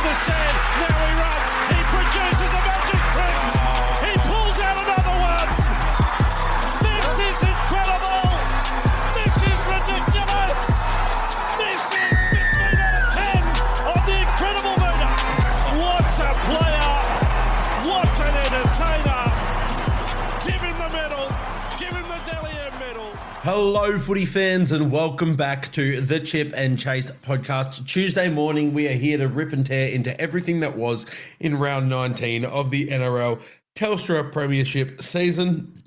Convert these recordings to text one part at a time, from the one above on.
the stand. Now he runs. He produces a magic trick. He pulls out another one. This is incredible. This is ridiculous. This is 15 out of 10 on the incredible meter. What a player. What an entertainer. Give him the medal. Give him the Dally M medal. Hello, footy fans, and welcome back to the Chip and Chase podcast. Tuesday morning, we are here to rip and tear into everything that was in round 19 of the NRL Telstra Premiership season.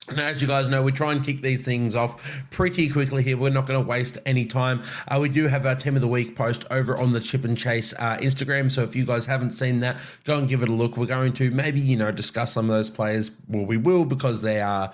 And as you guys know, we try and kick these things off pretty quickly here. We're not going to waste any time. We do have our Team of the Week post over on the Chip and Chase Instagram. So if you guys haven't seen that, go and give it a look. We're going to maybe, discuss some of those players. Well, we will, because they are,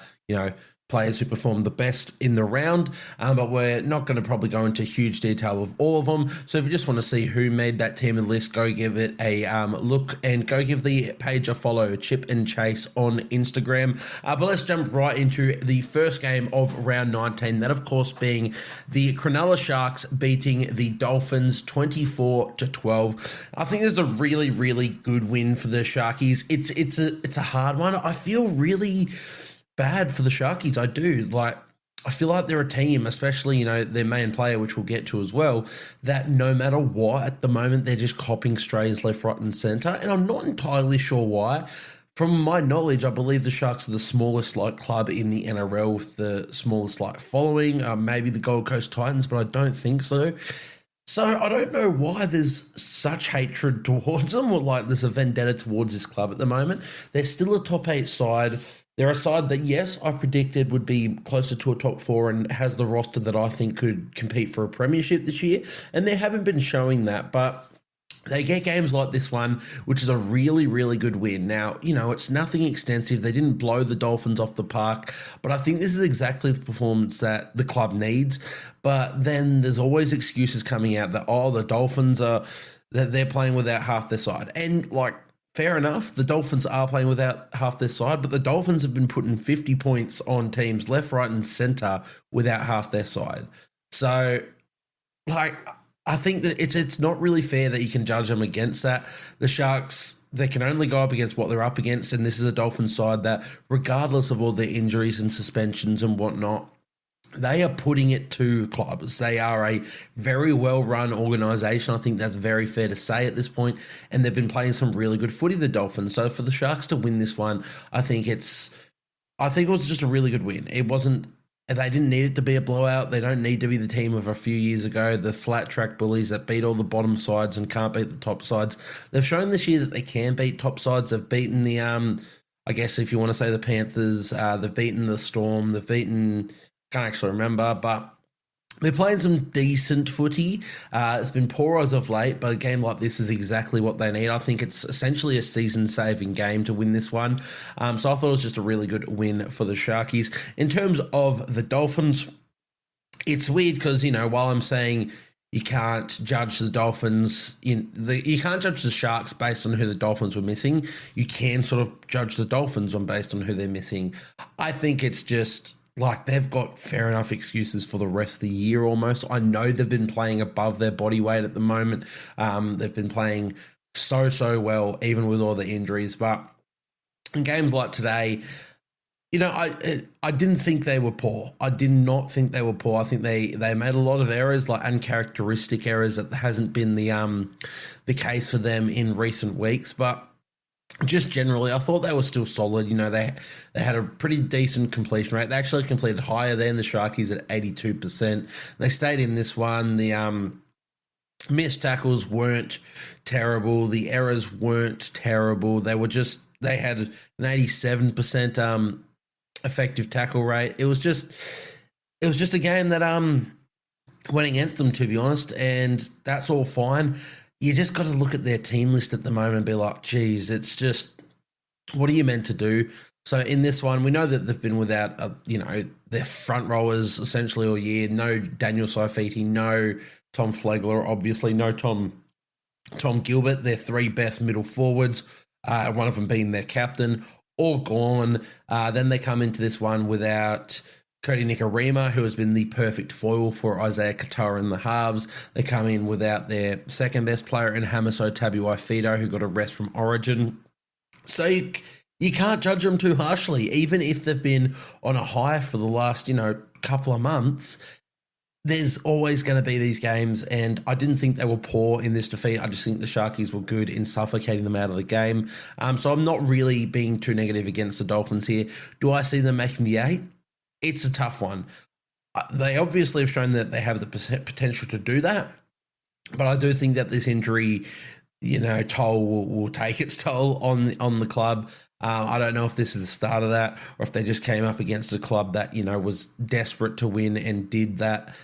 players who perform the best in the round, but we're not going to probably go into huge detail of all of them. So if you just want to see who made that team of the list, go give it a look and go give the page a follow, Chip and Chase on Instagram. But let's jump right into the first game of round 19, that of course being the Cronulla Sharks beating the Dolphins 24-12. I think this is a really, really good win for the Sharkies. It's a hard one. I feel really bad for the Sharkies. I do. I feel like they're a team, especially, their main player, which we'll get to as well, that no matter what, at the moment, they're just copping strays left, right, and centre. And I'm not entirely sure why. From my knowledge, I believe the Sharks are the smallest club in the NRL with the smallest following. Maybe the Gold Coast Titans, but I don't think so. So I don't know why there's such hatred towards them, or there's a vendetta towards this club at the moment. They're still a top 8 side. They're a side that, yes, I predicted would be closer to a top 4 and has the roster that I think could compete for a premiership this year. And they haven't been showing that, but they get games like this one, which is a really, really good win. Now, it's nothing extensive. They didn't blow the Dolphins off the park, but I think this is exactly the performance that the club needs. But then there's always excuses coming out that, the Dolphins that they're playing without half their side. And fair enough, the Dolphins are playing without half their side, but the Dolphins have been putting 50 points on teams left, right, and centre without half their side. So, I think that it's not really fair that you can judge them against that. The Sharks, they can only go up against what they're up against, and this is a Dolphins side that, regardless of all their injuries and suspensions and whatnot, they are putting it to clubs. They are a very well-run organisation. I think that's very fair to say at this point. And they've been playing some really good footy, the Dolphins. So for the Sharks to win this one, I think it was just a really good win. They didn't need it to be a blowout. They don't need to be the team of a few years ago, the flat track bullies that beat all the bottom sides and can't beat the top sides. They've shown this year that they can beat top sides. They've beaten the, I guess if you want to say the Panthers, they've beaten the Storm, they've beaten... Can't actually remember, but they're playing some decent footy. It's been poor as of late, but a game like this is exactly what they need. I think it's essentially a season-saving game to win this one. So I thought it was just a really good win for the Sharkies. In terms of the Dolphins, it's weird because, while I'm saying you can't judge the Dolphins, you can't judge the Sharks based on who the Dolphins were missing. You can sort of judge the Dolphins based on who they're missing. I think it's just... they've got fair enough excuses for the rest of the year almost. I know they've been playing above their body weight at the moment. They've been playing so well, even with all the injuries. But in games like today, I didn't think they were poor. I did not think they were poor. I think they made a lot of errors, uncharacteristic errors that hasn't been the case for them in recent weeks. But just generally, I thought they were still solid. They had a pretty decent completion rate. They actually completed higher than the Sharkies at 82%. They stayed in this one. The missed tackles weren't terrible. The errors weren't terrible. They had an 87% effective tackle rate. It was just a game that went against them, to be honest, and that's all fine. You just got to look at their team list at the moment and be like, geez, it's just, what are you meant to do? So in this one, we know that they've been without, their front rowers essentially all year. No Daniel Saifiti, no Tom Flegler, obviously, no Tom Gilbert, their 3 best middle forwards, one of them being their captain, all gone. Then they come into this one without Cody Nikorima, who has been the perfect foil for Isaiah Katoa in the halves. They come in without their second best player in Hamiso Tabuai-Fidow, who got a rest from Origin. So you can't judge them too harshly, even if they've been on a high for the last, couple of months. There's always going to be these games, and I didn't think they were poor in this defeat. I just think the Sharkies were good in suffocating them out of the game. So I'm not really being too negative against the Dolphins here. Do I see them making the 8? It's a tough one. They obviously have shown that they have the potential to do that, but I do think that this injury, toll will take its toll on the club. I don't know if this is the start of that, or if they just came up against a club that was desperate to win and did that.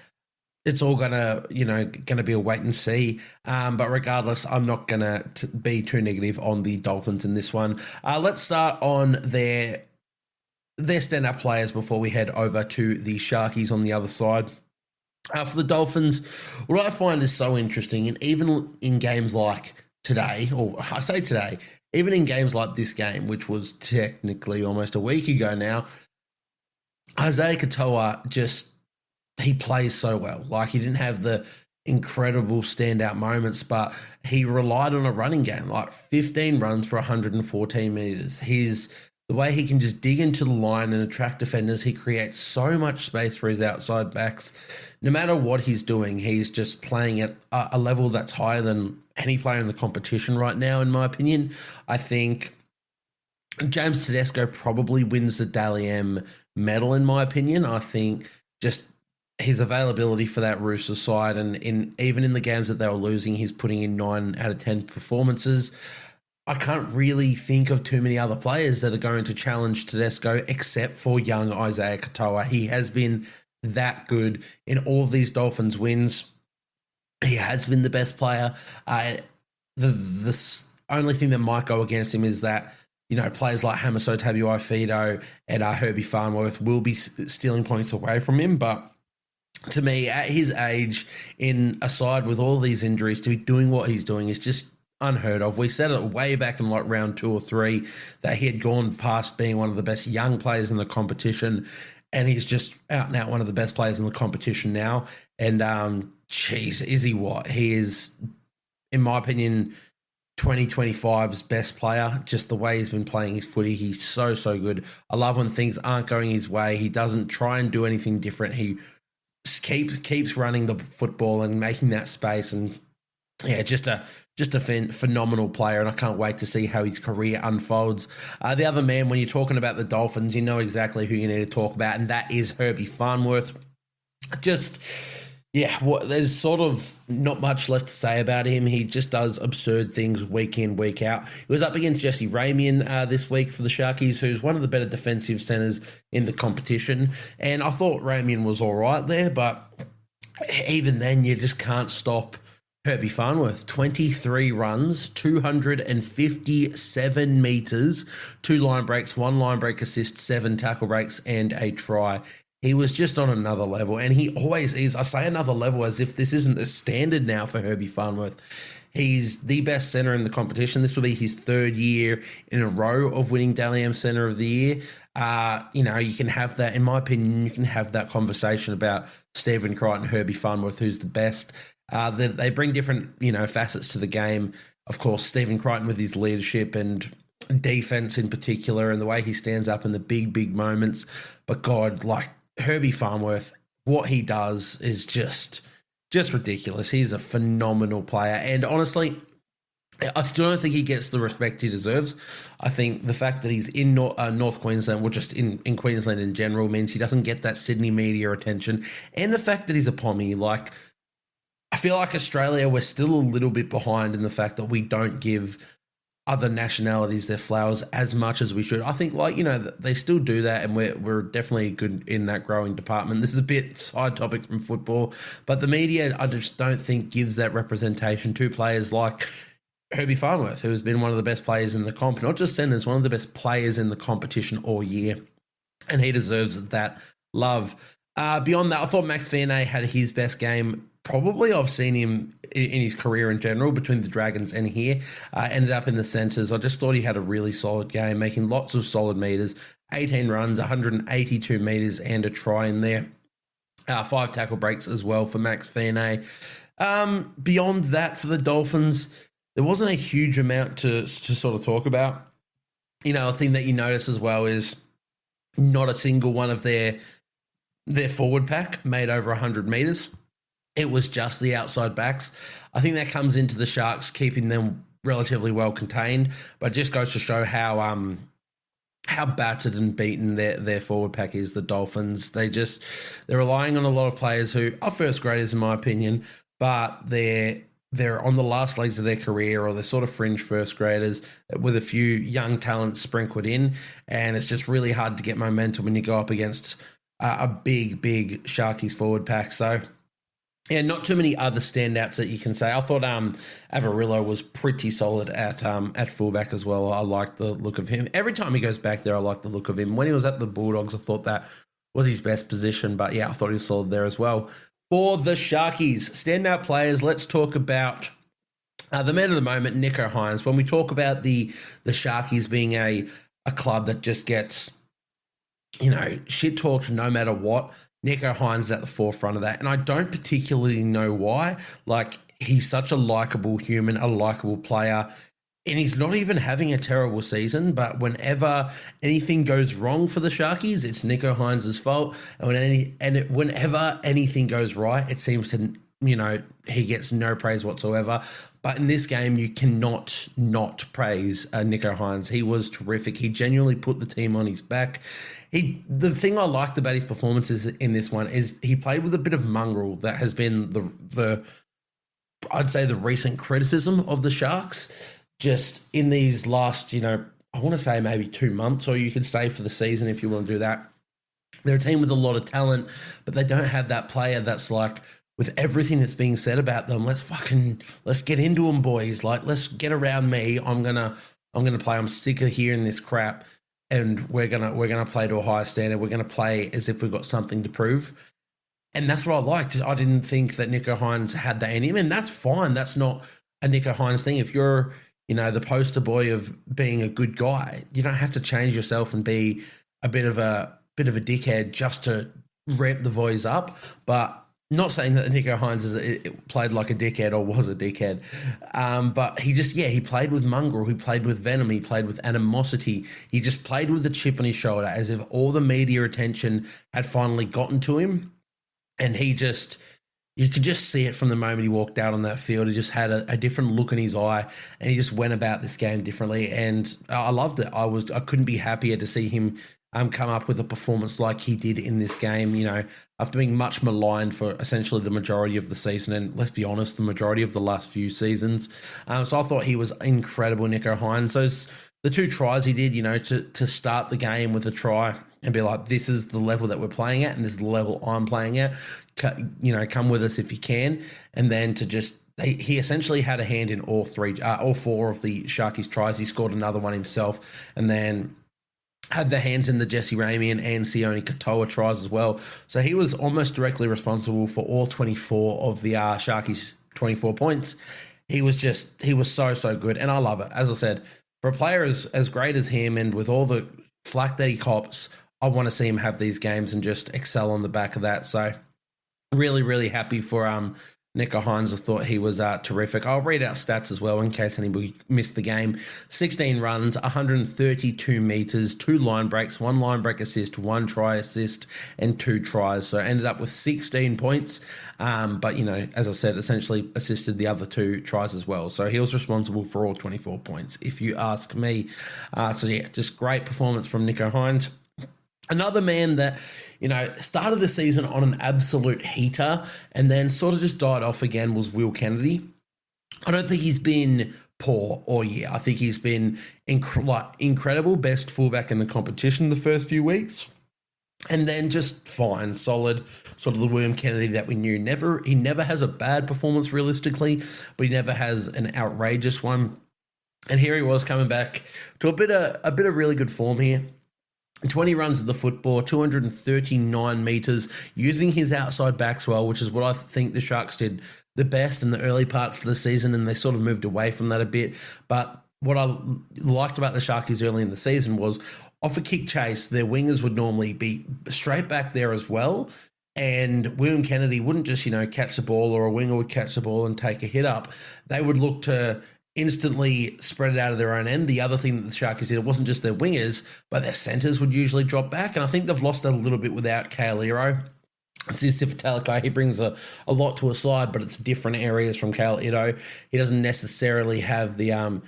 It's all gonna be a wait and see. But regardless, I'm not gonna be too negative on the Dolphins in this one. Let's start on their stand-up players before we head over to the Sharkies on the other side. For the Dolphins, what I find is so interesting, and even in games like today, or I say today, even in games like this game, which was technically almost a week ago now, Isaiah Katoa he plays so well. Like, he didn't have the incredible standout moments, but he relied on a running game, like 15 runs for 114 meters. The way he can just dig into the line and attract defenders, he creates so much space for his outside backs. No matter what he's doing, he's just playing at a level that's higher than any player in the competition right now, in my opinion. I think James Tedesco probably wins the Dally M medal, in my opinion. I think just his availability for that Roosters side, and even in the games that they were losing, he's putting in 9 out of 10 performances. I can't really think of too many other players that are going to challenge Tedesco except for young Isaiah Katoa. He has been that good in all of these Dolphins wins. He has been the best player. The only thing that might go against him is that, players like Hamiso Tabuai-Fidow and Herbie Farnworth will be stealing points away from him. But to me, at his age, in a side with all these injuries, to be doing what he's doing is just unheard of. We said it way back in like round 2 or 3 that he had gone past being one of the best young players in the competition, and he's just out and out one of the best players in the competition now. And is he what? He is, in my opinion, 2025's best player. Just the way he's been playing his footy, he's so good. I love when things aren't going his way. He doesn't try and do anything different. He keeps running the football and making that space, and just a phenomenal player, and I can't wait to see how his career unfolds. The other man, when you're talking about the Dolphins, you know exactly who you need to talk about, and that is Herbie Farnworth. There's sort of not much left to say about him. He just does absurd things week in, week out. He was up against Jesse Ramian this week for the Sharkies, who's one of the better defensive centers in the competition. And I thought Ramian was all right there, but even then, you just can't stop Herbie Farnworth. 23 runs, 257 meters, 2 line breaks, 1 line break assist, 7 tackle breaks, and a try. He was just on another level, and he always is. I say another level as if this isn't the standard now for Herbie Farnworth. He's the best centre in the competition. This will be his 3rd year in a row of winning Dally M Centre of the Year. You can have that, in my opinion, you can have that conversation about Stephen Crichton and Herbie Farnworth, who's the best. They bring different, facets to the game. Of course, Stephen Crichton with his leadership and defense in particular, and the way he stands up in the big moments. But God, like Herbie Farnworth, what he does is just ridiculous. He's a phenomenal player, and honestly, I still don't think he gets the respect he deserves. I think the fact that he's in North Queensland, or just in Queensland in general, means he doesn't get that Sydney media attention, and the fact that he's a Pommy, like, I feel like Australia, we're still a little bit behind in the fact that we don't give other nationalities their flowers as much as we should. I think, they still do that, and we're definitely good in that growing department. This is a bit side topic from football, but the media, I just don't think, gives that representation to players like Herbie Farnworth, who has been one of the best players in the comp, not just centres, one of the best players in the competition all year, and he deserves that love. Beyond that, I thought Max Vianney had his best game probably I've seen him in his career in general between the Dragons and here. Ended up in the centres. I just thought he had a really solid game, making lots of solid meters, 18 runs, 182 meters, and a try in there. 5 tackle breaks as well for Max Fiernay. Beyond that, for the Dolphins, there wasn't a huge amount to sort of talk about. A thing that you notice as well is not a single one of their forward pack made over 100 meters. It was just the outside backs. I think that comes into the Sharks keeping them relatively well contained, but it just goes to show how battered and beaten their forward pack is, the Dolphins. They're relying on a lot of players who are first graders in my opinion, but they're on the last legs of their career, or they're sort of fringe first graders with a few young talents sprinkled in, and it's just really hard to get momentum when you go up against a big Sharkies forward pack. So yeah, not too many other standouts that you can say. I thought Avarillo was pretty solid at fullback as well. I liked the look of him. Every time he goes back there, I like the look of him. When he was at the Bulldogs, I thought that was his best position. But yeah, I thought he was solid there as well. For the Sharkies, standout players, let's talk about the man of the moment, Nicho Hynes. When we talk about the Sharkies being a club that just gets, shit talked no matter what, Nicho Hynes is at the forefront of that. And I don't particularly know why. Like, he's such a likable human, a likable player, and he's not even having a terrible season. But whenever anything goes wrong for the Sharkies, it's Nicho Hynes' fault. And whenever anything goes right, it seems to, he gets no praise whatsoever. But in this game, you cannot not praise Nicho Hynes. He was terrific. He genuinely put the team on his back. The thing I liked about his performances in this one is he played with a bit of mongrel that has been I'd say the recent criticism of the Sharks just in these last, I want to say maybe 2 months, or you could say for the season if you want to do that. They're a team with a lot of talent, but they don't have that player that's like, with everything that's being said about them, let's get into them, boys. Like, let's get around me. I'm gonna play. I'm sick of hearing this crap, and we're gonna play to a higher standard. We're gonna play as if we've got something to prove, and that's what I liked. I didn't think that Nicho Hynes had that in him, and that's fine. That's not a Nicho Hynes thing. If you're, the poster boy of being a good guy, you don't have to change yourself and be a bit of a dickhead just to ramp the boys up. But not saying that Nicho Hynes played like a dickhead or was a dickhead, but he played with mongrel, he played with venom, he played with animosity. He just played with the chip on his shoulder as if all the media attention had finally gotten to him. And you could just see it from the moment he walked out on that field. He just had a different look in his eye, and he just went about this game differently. And I loved it. I couldn't be happier to see him come up with a performance like he did in this game, after being much maligned for essentially the majority of the season, and let's be honest, the majority of the last few seasons. So I thought he was incredible, Nicho Hynes. The 2 tries he did, to start the game with a try and be like, this is the level that we're playing at, and this is the level I'm playing at. Come with us if you can. And then he essentially had a hand in all 4 of the Sharkies tries. He scored another one himself, and then had the hands in the Jesse Ramian and Sione Katoa tries as well. So he was almost directly responsible for all 24 of the Sharkies' 24 points. He was so good, and I love it. As I said, for a player as great as him, and with all the flack that he cops, I want to see him have these games and just excel on the back of that. So really, really happy for Nicho Hynes. I thought he was terrific. I'll read out stats as well in case anybody missed the game. 16 runs, 132 meters, 2 line breaks, 1 line break assist, 1 try assist, and 2 tries. So ended up with 16 points. But, as I said, essentially assisted the other 2 tries as well. So he was responsible for all 24 points, if you ask me. Just great performance from Nicho Hynes. Another man that, started the season on an absolute heater and then sort of just died off again was Will Kennedy. I don't think he's been poor all year. I think he's been incredible, best fullback in the competition the first few weeks. And then just fine, solid, sort of the William Kennedy that we knew. He never has a bad performance realistically, but he never has an outrageous one. And here he was coming back to a bit of really good form here. 20 runs of the football, 239 metres, using his outside backs well, which is what I think the Sharks did the best in the early parts of the season, and they sort of moved away from that a bit. But what I liked about the Sharkies early in the season was off a kick chase, their wingers would normally be straight back there as well, and William Kennedy wouldn't just, catch the ball, or a winger would catch the ball and take a hit up. They would look to instantly spread it out of their own end. The other thing that the Sharkies did, it wasn't just their wingers, but their centres would usually drop back. And I think they've lost a little bit without Kaeliro. It's this Talakai. He brings a lot to a side, but it's different areas from Kaeliro. He doesn't necessarily have the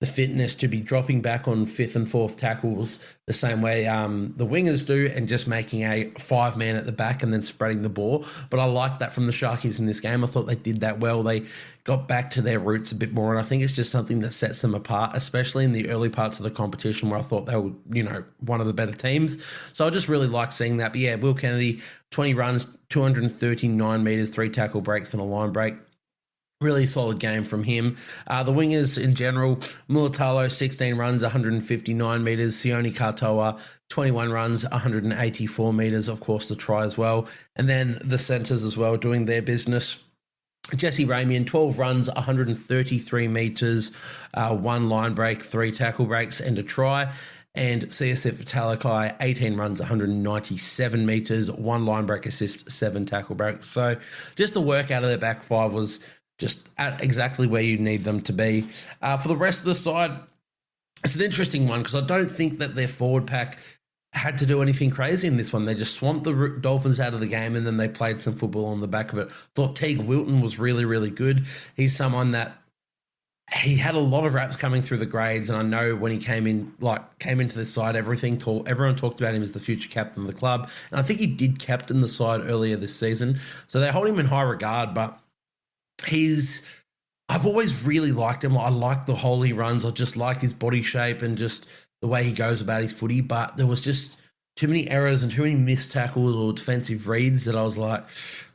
fitness to be dropping back on fifth and fourth tackles the same way the wingers do, and just making a 5-man at the back and then spreading the ball. But I like that from the Sharkies in this game. I thought they did that well. They got back to their roots a bit more, and I think it's just something that sets them apart, especially in the early parts of the competition where I thought they were, one of the better teams. So I just really like seeing that. But yeah, Will Kennedy, 20 runs, 239 metres, 3 tackle breaks and a line break. Really solid game from him. The wingers in general, Mulatalo, 16 runs, 159 metres. Sione Katoa, 21 runs, 184 metres. Of course, the try as well. And then the centres as well doing their business. Jesse Ramian, 12 runs, 133 metres, 1 line break, 3 tackle breaks and a try. And CSF Talakai, 18 runs, 197 metres, 1 line break assist, 7 tackle breaks. So just the work out of their back five was just at exactly where you need them to be. For the rest of the side, it's an interesting one because I don't think that their forward pack had to do anything crazy in this one. They just swamped the Dolphins out of the game, and then they played some football on the back of it. Thought Teague Wilton was really, really good. He's someone that he had a lot of raps coming through the grades, and I know when he came into this side, everyone talked about him as the future captain of the club, and I think he did captain the side earlier this season. So they hold him in high regard, but I've always really liked him. I like the hole he runs. I just like his body shape and just the way he goes about his footy. But there was just too many errors and too many missed tackles or defensive reads that I was like,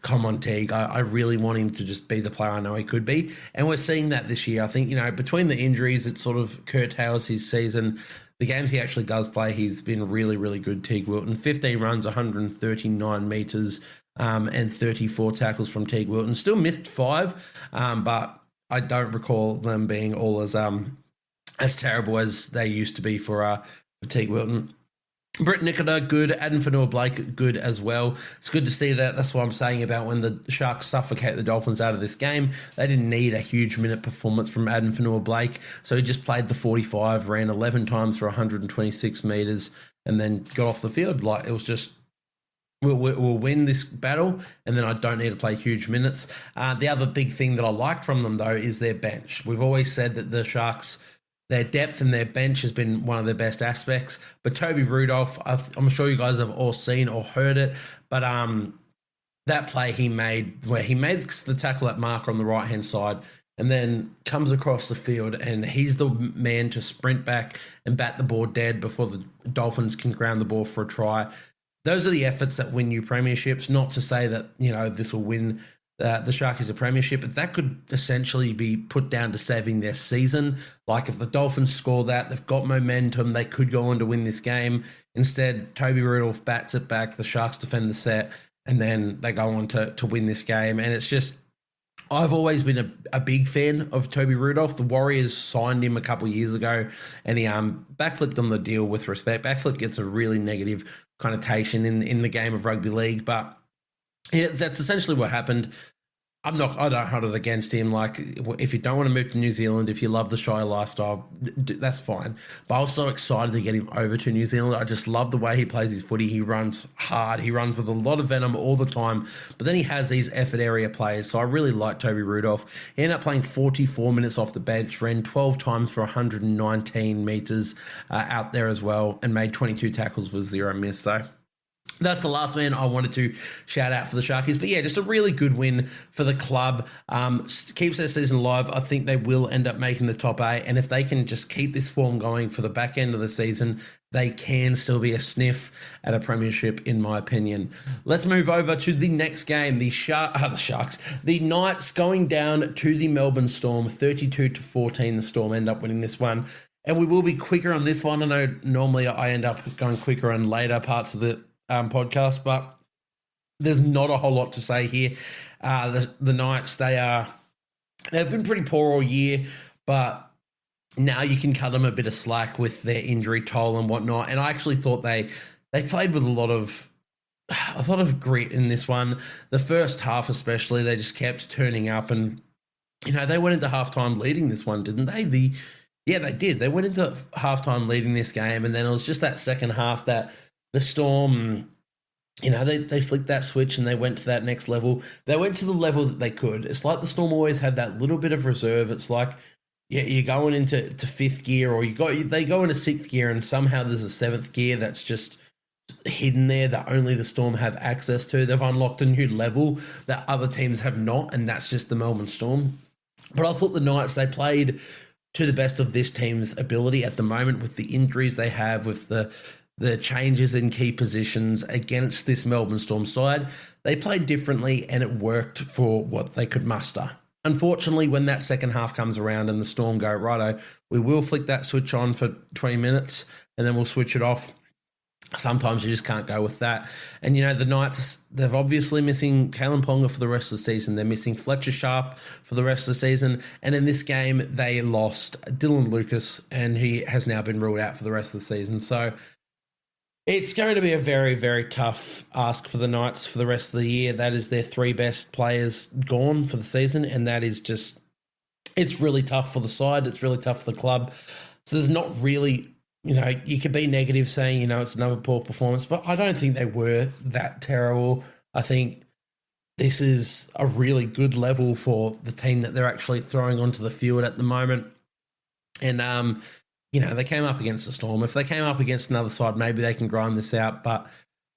come on, Teague. I really want him to just be the player I know he could be. And we're seeing that this year. I think, between the injuries, it sort of curtails his season. The games he actually does play, he's been really, really good, Teague Wilton. 15 runs, 139 metres, and 34 tackles from Teague Wilton. Still missed 5, but I don't recall them being all as terrible as they used to be for Teague Wilton. Britt Nikota, good. Adam Fanua-Blake, good as well. It's good to see that. That's what I'm saying about when the Sharks suffocate the Dolphins out of this game. They didn't need a huge minute performance from Adam Fanua-Blake, so he just played the 45, ran 11 times for 126 metres, and then got off the field. Like, it was just, we'll win this battle, and then I don't need to play huge minutes. The other big thing that I liked from them, though, is their bench. We've always said that the Sharks, their depth and their bench has been one of their best aspects. But Toby Rudolph, I'm sure you guys have all seen or heard it, but that play he made, where he makes the tackle at marker on the right-hand side and then comes across the field, and he's the man to sprint back and bat the ball dead before the Dolphins can ground the ball for a try. Those are the efforts that win you premierships. Not to say that, this will win the Sharkies a premiership, but that could essentially be put down to saving their season. Like, if the Dolphins score that, they've got momentum, they could go on to win this game. Instead, Toby Rudolph bats it back, the Sharks defend the set, and then they go on to win this game. And it's just, I've always been a big fan of Toby Rudolph. The Warriors signed him a couple of years ago, and he backflipped on the deal with respect. Backflip gets a really negative connotation in the game of rugby league, but yeah, that's essentially what happened. I don't hold it against him. Like, if you don't want to move to New Zealand, if you love the shy lifestyle, that's fine. But I was so excited to get him over to New Zealand. I just love the way he plays his footy. He runs hard. He runs with a lot of venom all the time. But then he has these effort area players. So I really like Toby Rudolph. He ended up playing 44 minutes off the bench, ran 12 times for 119 metres out there as well, and made 22 tackles with 0 miss. So that's the last man I wanted to shout out for the Sharkies. But yeah, just a really good win for the club. Keeps their season alive. I think they will end up making the top 8. And if they can just keep this form going for the back end of the season, they can still be a sniff at a premiership, in my opinion. Let's move over to the next game. The Sharks. The Knights going down to the Melbourne Storm, 32-14. The Storm end up winning this one. And we will be quicker on this one. I know normally I end up going quicker on later parts of the podcast, but there's not a whole lot to say here. The Knights, they've been pretty poor all year, but now you can cut them a bit of slack with their injury toll and whatnot. And I actually thought they played with a lot of grit in this one. The first half especially, they just kept turning up, and they went into halftime leading this one, didn't they? Yeah, they did. They went into halftime leading this game, and then it was just that second half that the Storm, they flicked that switch and they went to that next level. They went to the level that they could. It's like the Storm always had that little bit of reserve. It's like, you're going into fifth gear, or they go into sixth gear, and somehow there's a seventh gear that's just hidden there that only the Storm have access to. They've unlocked a new level that other teams have not, and that's just the Melbourne Storm. But I thought the Knights, they played to the best of this team's ability at the moment with the injuries they have, with the changes in key positions against this Melbourne Storm side. They played differently, and it worked for what they could muster. Unfortunately, when that second half comes around and the Storm go, righto, we will flick that switch on for 20 minutes and then we'll switch it off. Sometimes you just can't go with that. And, the Knights, they're obviously missing Kalen Ponga for the rest of the season. They're missing Fletcher Sharp for the rest of the season. And in this game, they lost Dylan Lucas, and he has now been ruled out for the rest of the season. So it's going to be a very, very tough ask for the Knights for the rest of the year. That is their three best players gone for the season, and that is just, it's really tough for the side. It's really tough for the club. So there's not really... you could be negative saying, it's another poor performance, but I don't think they were that terrible. I think this is a really good level for the team that they're actually throwing onto the field at the moment. And, they came up against the Storm. If they came up against another side, maybe they can grind this out, but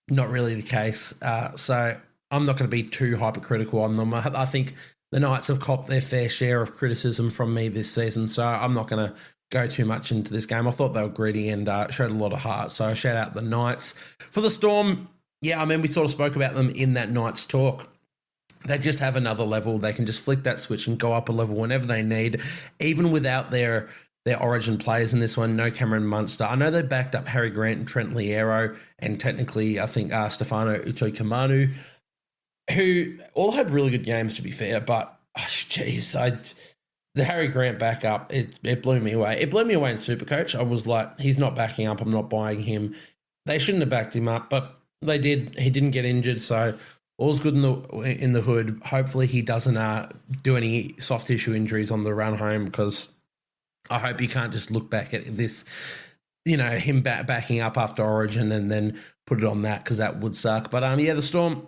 not really the case. So I'm not going to be too hypercritical on them. I think the Knights have copped their fair share of criticism from me this season, so I'm not going to go too much into this game. I thought they were gritty and showed a lot of heart, so shout out the Knights. For the Storm, we sort of spoke about them in that Knights talk. They just have another level. They can just flick that switch and go up a level whenever they need, even without their origin players in this one. No Cameron Munster. I know they backed up Harry Grant and Trent Liero, and technically I think Stefano Utoikamanu, who all had really good games, to be fair, but the Harry Grant backup, it blew me away. It blew me away in Supercoach. I was like, he's not backing up. I'm not buying him. They shouldn't have backed him up, but they did. He didn't get injured, so all's good in the hood. Hopefully he doesn't do any soft tissue injuries on the run home, because I hope you can't just look back at this, him backing up after Origin and then put it on that, because that would suck. But the Storm...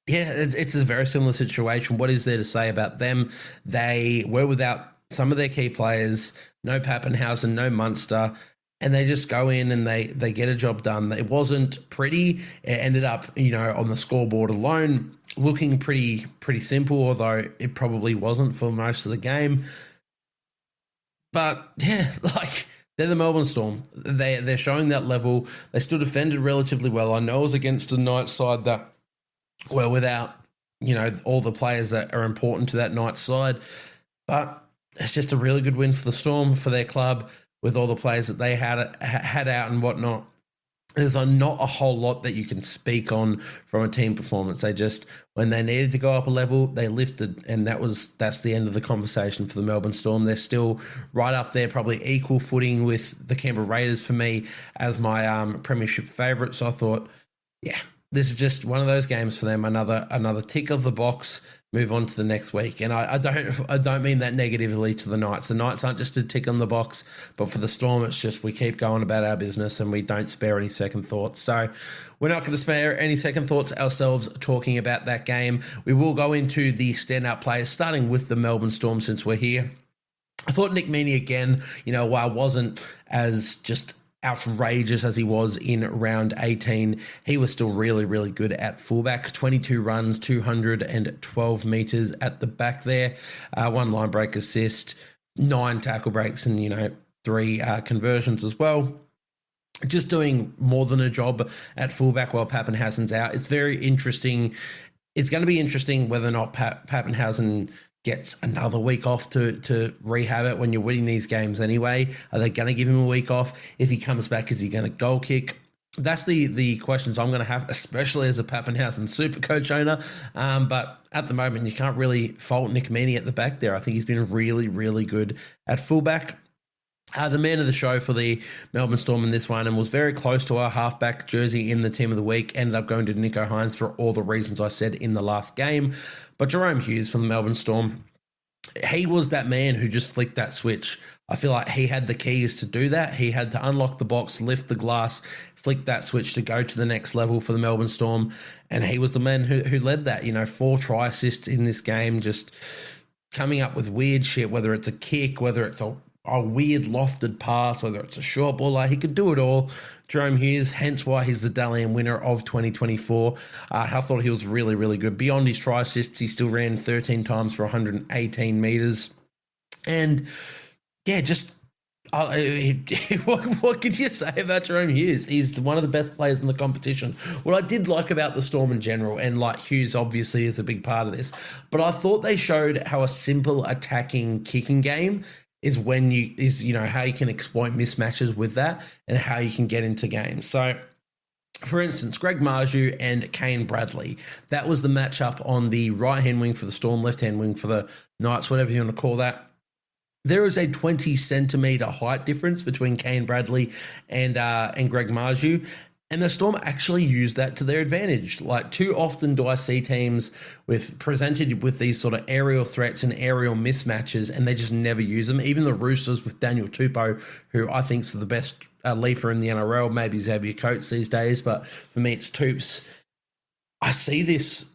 it's a very similar situation. What is there to say about them? They were without some of their key players, no Pappenhausen, no Munster, and they just go in and they get a job done. It wasn't pretty. It ended up, on the scoreboard alone, looking pretty simple, although it probably wasn't for most of the game. But, they're the Melbourne Storm. They're showing that level. They still defended relatively well. I know it was against a Knights side that, well, without, all the players that are important to that Knights side. But it's just a really good win for the Storm, for their club, with all the players that they had out and whatnot. There's not a whole lot that you can speak on from a team performance. They just, when they needed to go up a level, they lifted, and that's the end of the conversation for the Melbourne Storm. They're still right up there, probably equal footing with the Canberra Raiders for me as my premiership favourite. So I thought, this is just one of those games for them. Another tick of the box. Move on to the next week. And I don't mean that negatively to the Knights. The Knights aren't just a tick on the box, but for the Storm, it's just we keep going about our business and we don't spare any second thoughts. So we're not going to spare any second thoughts ourselves talking about that game. We will go into the standout players, starting with the Melbourne Storm since we're here. I thought Nick Meaney again, while wasn't as just outrageous as he was in round 18, he was still really, really good at fullback. 22 runs, 212 metres at the back there, one line break assist, 9 tackle breaks, and 3 conversions as well. Just doing more than a job at fullback while Pappenhausen's out. It's very interesting. It's going to be interesting whether or not Pappenhausen gets another week off to rehab it when you're winning these games anyway? Are they going to give him a week off? If he comes back, is he going to goal kick? That's the questions I'm going to have, especially as a Pappenhausen super coach owner. But at the moment, you can't really fault Nick Meaney at the back there. I think he's been really, really good at fullback. The man of the show for the Melbourne Storm in this one, and was very close to our halfback jersey in the team of the week, ended up going to Nicho Hynes for all the reasons I said in the last game. But Jerome Hughes for the Melbourne Storm, he was that man who just flicked that switch. I feel like he had the keys to do that. He had to unlock the box, lift the glass, flick that switch to go to the next level for the Melbourne Storm. And he was the man who led that. 4 try assists in this game, just coming up with weird shit, whether it's a kick, whether it's a weird lofted pass, whether it's a short ball. He could do it all. Jerome Hughes, hence why he's the Dally M winner of 2024. I thought he was really, really good. Beyond his try assists, he still ran 13 times for 118 metres. And yeah, just what could you say about Jerome Hughes? He's one of the best players in the competition. What I did like about the Storm in general, and Hughes obviously is a big part of this, but I thought they showed how a simple attacking kicking game is how you can exploit mismatches with that and how you can get into games. So, for instance, Greg Marju and Kane Bradley, that was the matchup on the right-hand wing for the Storm, left-hand wing for the Knights, whatever you want to call that. There is a 20-centimetre height difference between Kane Bradley and Greg Marju. And the Storm actually used that to their advantage. Too often do I see teams presented with these sort of aerial threats and aerial mismatches, and they just never use them. Even the Roosters with Daniel Tupou, who I think is the best leaper in the NRL, maybe Xavier Coates these days, but for me it's Tupes. I see this,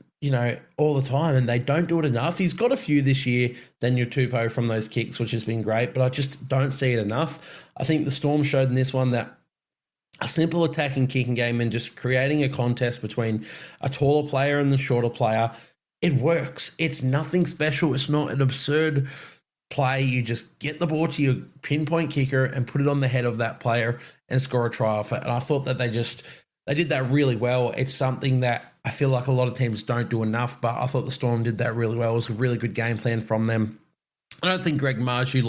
all the time, and they don't do it enough. He's got a few this year, Daniel Tupou, from those kicks, which has been great, but I just don't see it enough. I think the Storm showed in this one that a simple attacking kicking game and just creating a contest between a taller player and the shorter player, it works. It's nothing special. It's not an absurd play. You just get the ball to your pinpoint kicker and put it on the head of that player and score a try off it. And I thought that they did that really well. It's something that I feel like a lot of teams don't do enough, but I thought the Storm did that really well. It was a really good game plan from them. I don't think Greg Marju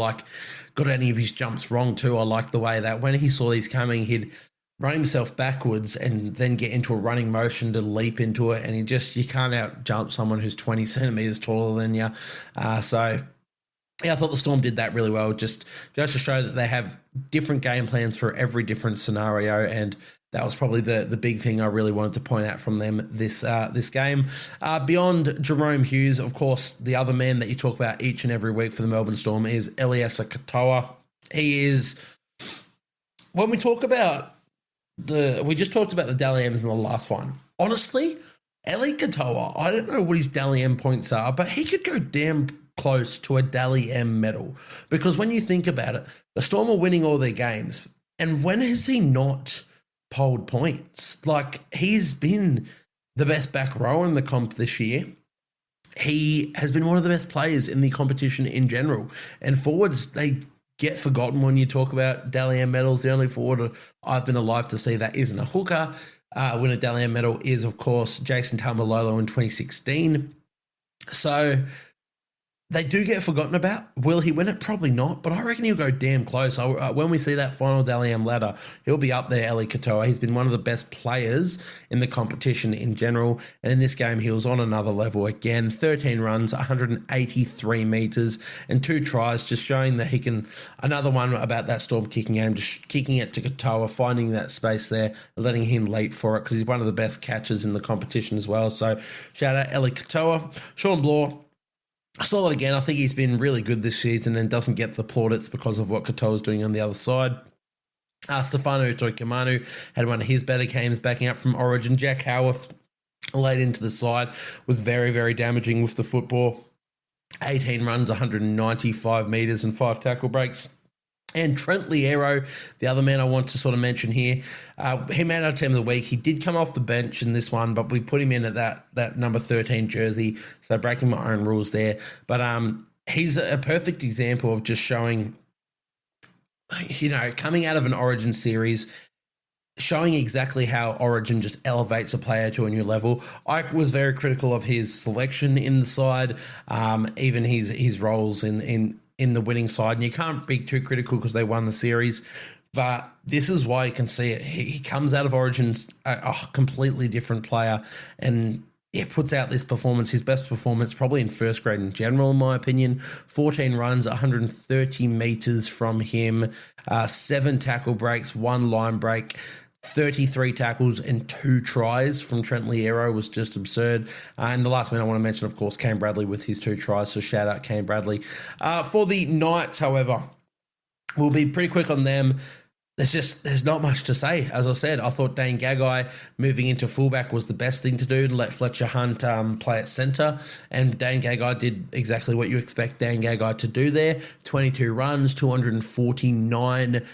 got any of his jumps wrong too. I like the way that when he saw these coming, he'd run himself backwards and then get into a running motion to leap into it. And you can't out jump someone who's 20 centimeters taller than you. So yeah, I thought the Storm did that really well. Just goes to show that they have different game plans for every different scenario. And that was probably the big thing I really wanted to point out from them this game. Beyond Jerome Hughes, of course, the other man that you talk about each and every week for the Melbourne Storm is Eliesa Katoa. He is, when we talk about we just talked about the Dally M's in the last one. Honestly, Eli Katoa, I don't know what his Dally M points are, but he could go damn close to a Dally M medal. Because when you think about it, the Storm are winning all their games. And when has he not polled points? He's been the best back row in the comp this year. He has been one of the best players in the competition in general. And forwards, they get forgotten when you talk about Dally M medals. The only forward I've been alive to see that isn't a hooker win a Dally M medal is, of course, Jason Taumalolo in 2016. So they do get forgotten about. Will he win it? Probably not, but I reckon he'll go damn close. When we see that final Dally M ladder, he'll be up there, Eli Katoa. He's been one of the best players in the competition in general, and in this game, he was on another level again. 13 runs, 183 metres, and 2 tries, just showing that he can. Another one about that Storm kicking game, just kicking it to Katoa, finding that space there, letting him leap for it, because he's one of the best catchers in the competition as well. So, shout out Eli Katoa. Sean Bloor, solid again. I think he's been really good this season and doesn't get the plaudits because of what Katoa's doing on the other side. Stefano Utoikamanu had one of his better games backing up from Origin. Jack Howarth, late into the side, was very, very damaging with the football. 18 runs, 195 metres and 5 tackle breaks. And Trent Liero, the other man I want to sort of mention here, he made our team of the week. He did come off the bench in this one, but we put him in at that number 13 jersey, so breaking my own rules there. But he's a perfect example of just showing, coming out of an Origin series, showing exactly how Origin just elevates a player to a new level. I was very critical of his selection in the side, even his roles in the winning side. And you can't be too critical because they won the series. But this is why you can see it. He comes out of Origins a completely different player, and puts out this performance, his best performance probably in first grade in general, in my opinion. 14 runs, 130 meters from him, 7 tackle breaks, 1 line break, 33 tackles and 2 tries from Trent Liero was just absurd. And the last man I want to mention, of course, Kane Bradley with his 2 tries. So shout out Kane Bradley. For the Knights, however, we'll be pretty quick on them. There's not much to say. As I said, I thought Dane Gagai moving into fullback was the best thing to do, to let Fletcher Hunt play at centre. And Dane Gagai did exactly what you expect Dane Gagai to do there. 22 runs, 249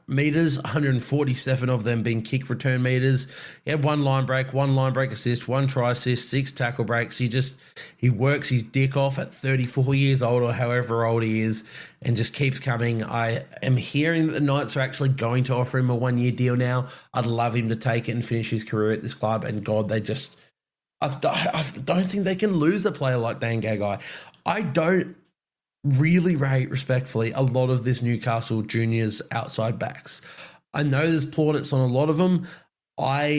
meters, 147 of them being kick return meters. He had 1 line break assist, 1 try assist, 6 tackle breaks. He works his dick off at 34 years old or however old he is, and just keeps coming. I am hearing that the Knights are actually going to offer him a 1-year deal now. I'd love him to take it and finish his career at this club. And God, I don't think they can lose a player like Dane Gagai. I don't really rate, respectfully, a lot of this Newcastle juniors outside backs. I know there's plaudits on a lot of them.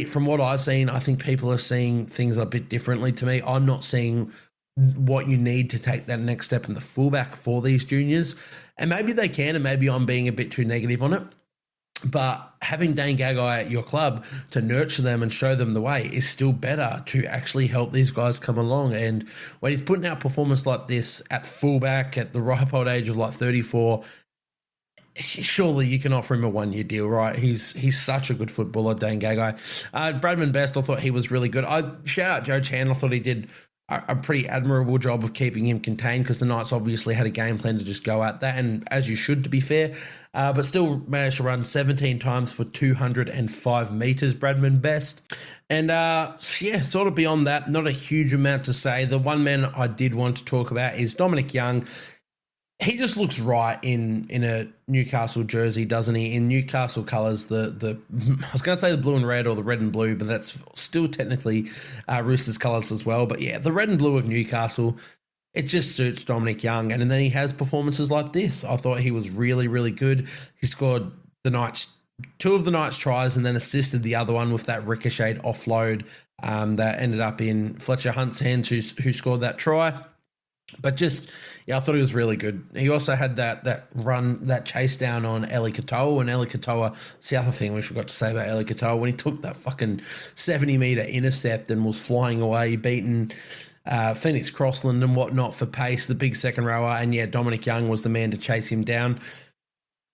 From what I've seen, I think people are seeing things a bit differently to me. I'm not seeing what you need to take that next step in the fullback for these juniors. And maybe they can, and maybe I'm being a bit too negative on it. But having Dane Gagai at your club to nurture them and show them the way is still better to actually help these guys come along. And when he's putting out performance like this at fullback at the ripe old age of like 34, surely you can offer him a 1-year deal, right? He's such a good footballer, Dane Gagai. Bradman Best, I thought he was really good. I shout out Joe Chan. I thought he did a pretty admirable job of keeping him contained, because the Knights obviously had a game plan to just go at that, and as you should, to be fair, but still managed to run 17 times for 205 meters, Bradman Best. And sort of beyond that, not a huge amount to say. The one man I did want to talk about is Dominic Young. He just looks right in a Newcastle jersey, doesn't he? In Newcastle colours, the I was going to say the blue and red or the red and blue, but that's still technically Roosters colours as well. But yeah, the red and blue of Newcastle, it just suits Dominic Young. And then he has performances like this. I thought he was really, really good. He scored two of the Knights tries and then assisted the other one with that ricocheted offload that ended up in Fletcher Hunt's hands, who scored that try. But I thought he was really good. He also had that run, that chase down on Eli Katoa. And Eli Katoa, it's the other thing we forgot to say about Eli Katoa, when he took that fucking 70-meter intercept and was flying away, beating Phoenix Crossland and whatnot for pace, the big second rower. And yeah, Dominic Young was the man to chase him down.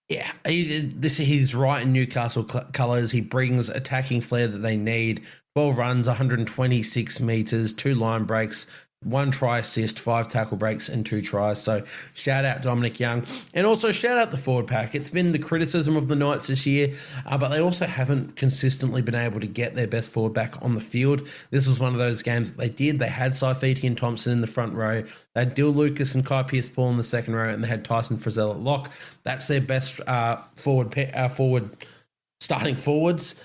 Yeah, he's right in Newcastle colours. He brings attacking flair that they need. 12 runs, 126 metres, 2 line breaks, 1 try assist, 5 tackle breaks, and 2 tries. So shout out Dominic Young. And also shout out the forward pack. It's been the criticism of the Knights this year, but they also haven't consistently been able to get their best forward back on the field. This was one of those games that they did. They had Saifiti and Thompson in the front row. They had Dill Lucas and Kai Pearce-Paul in the second row, and they had Tyson Frizzell at lock. That's their best forward starting forwards.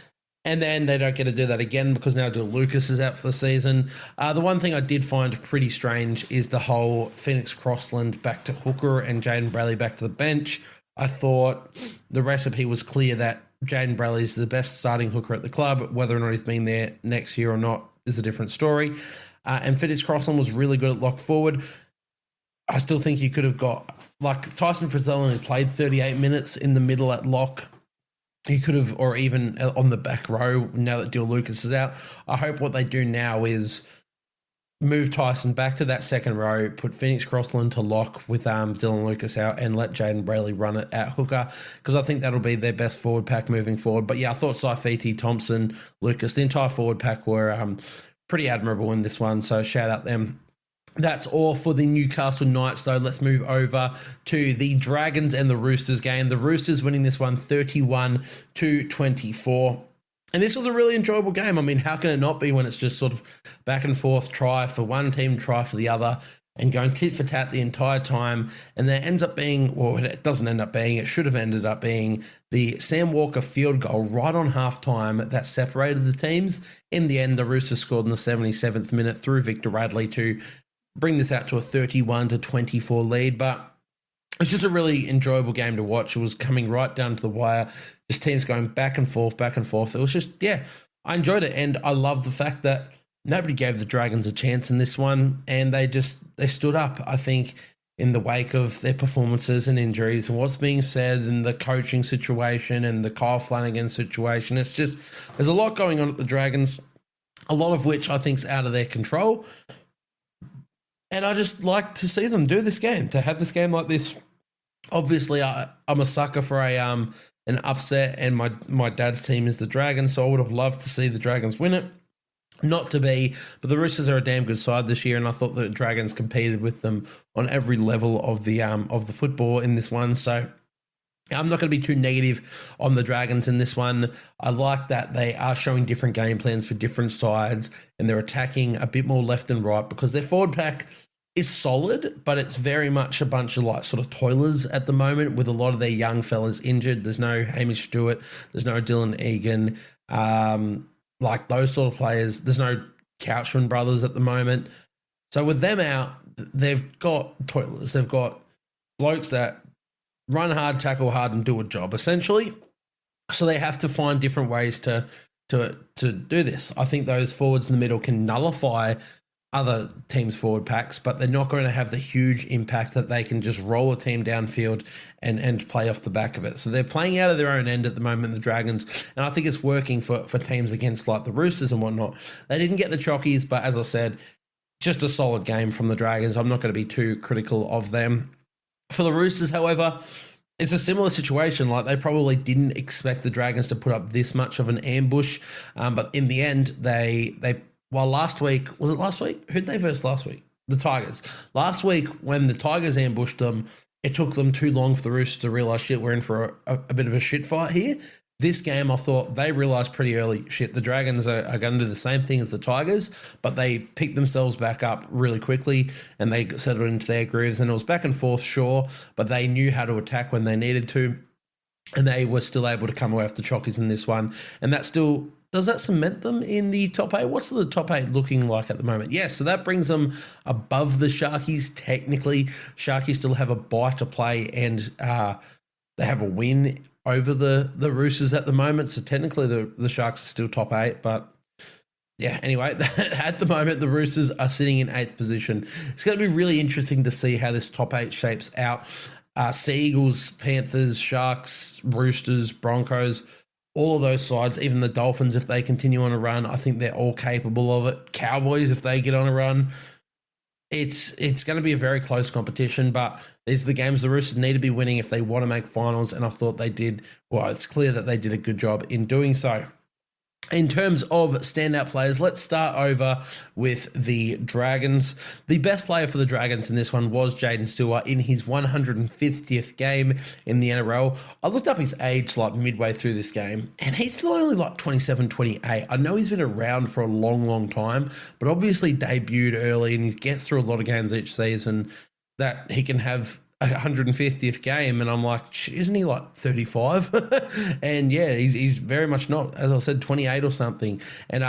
And then they don't get to do that again because now Dill Lucas is out for the season. The one thing I did find pretty strange is the whole Phoenix Crossland back to hooker and Jaden Bradley back to the bench. I thought the recipe was clear that Jaden Bradley is the best starting hooker at the club. Whether or not he's been there next year or not is a different story. And Phoenix Crossland was really good at lock forward. I still think you could have got, like, Tyson Frizzell only played 38 minutes in the middle at lock. He could have, or even on the back row now that Dill Lucas is out. I hope what they do now is move Tyson back to that second row, put Phoenix Crossland to lock with Dylan Lucas out, and let Jaden Bradley run it at hooker, because I think that'll be their best forward pack moving forward. But yeah, I thought Saifiti, Thompson, Lucas, the entire forward pack were pretty admirable in this one, so shout out them. That's all for the Newcastle Knights, though. Let's move over to the Dragons and the Roosters game. The Roosters winning this one 31-24. And this was a really enjoyable game. I mean, how can it not be when it's just sort of back and forth, try for one team, try for the other? and going tit for tat the entire time. And there ends up being, well, it doesn't end up being, it should have ended up being the Sam Walker field goal right on halftime that separated the teams. In the end, the Roosters scored in the 77th minute through Victor Radley to bring this out to a 31-24 lead. But it's just a really enjoyable game to watch. It was coming right down to the wire. Just teams going back and forth, back and forth. It was just, yeah, I enjoyed it. And I love the fact that nobody gave the Dragons a chance in this one. And they stood up, I think, in the wake of their performances and injuries and what's being said and the coaching situation and the Kyle Flanagan situation. It's just, there's a lot going on at the Dragons, a lot of which I think is out of their control. And I just like to see them do this game, to have this game like this. Obviously, I'm a sucker for an upset, and my dad's team is the Dragons, so I would have loved to see the Dragons win it. Not to be, but the Roosters are a damn good side this year, and I thought the Dragons competed with them on every level of the football in this one. So I'm not going to be too negative on the Dragons in this one. I like that they are showing different game plans for different sides, and they're attacking a bit more left and right because their forward pack is solid, but it's very much a bunch of like sort of toilers at the moment with a lot of their young fellas injured. There's no Hamish Stewart, there's no Dylan Egan, like those sort of players. There's no Couchman brothers at the moment. So with them out, they've got toilers. They've got blokes that run hard, tackle hard, and do a job, essentially. So they have to find different ways to do this. I think those forwards in the middle can nullify other teams' forward packs, but they're not going to have the huge impact that they can just roll a team downfield and play off the back of it. So they're playing out of their own end at the moment, the Dragons, and I think it's working for teams against like the Roosters and whatnot. They didn't get the Chockies, but as I said, just a solid game from the Dragons. I'm not going to be too critical of them. For the Roosters, however, it's a similar situation. Like, they probably didn't expect the Dragons to put up this much of an ambush, but in the end, well, last week, was it last week? Who'd they verse last week? The Tigers. Last week, when the Tigers ambushed them, it took them too long for the Roosters to realise, shit, we're in for a bit of a shit fight here. This game, I thought they realised pretty early, shit, the Dragons are going to do the same thing as the Tigers, but they picked themselves back up really quickly and they settled into their grooves, and it was back and forth, sure, but they knew how to attack when they needed to, and they were still able to come away with the Chockies in this one, and that still... Does that cement them in the top 8? What's the top 8 looking like at the moment? Yes, so that brings them above the Sharkies. Technically, Sharkies still have a bye to play, and they have a win over the Roosters at the moment. So technically, the Sharks are still top 8. But yeah, anyway, at the moment, the Roosters are sitting in 8th position. It's going to be really interesting to see how this top 8 shapes out. Sea Eagles, Panthers, Sharks, Roosters, Broncos, all of those sides, even the Dolphins, if they continue on a run, I think they're all capable of it. Cowboys, if they get on a run, it's going to be a very close competition, but these are the games the Roosters need to be winning if they want to make finals, and I thought they did. Well, it's clear that they did a good job in doing so. In terms of standout players, let's start over with the Dragons. The best player for the Dragons in this one was Jaden Stewart in his 150th game in the NRL. I looked up his age like midway through this game, and he's still only like 27, 28. I know he's been around for a long, long time, but obviously debuted early, and he gets through a lot of games each season that he can have a 150th game, and I'm like, isn't he like 35? And yeah, he's very much not. As I said, 28 or something. And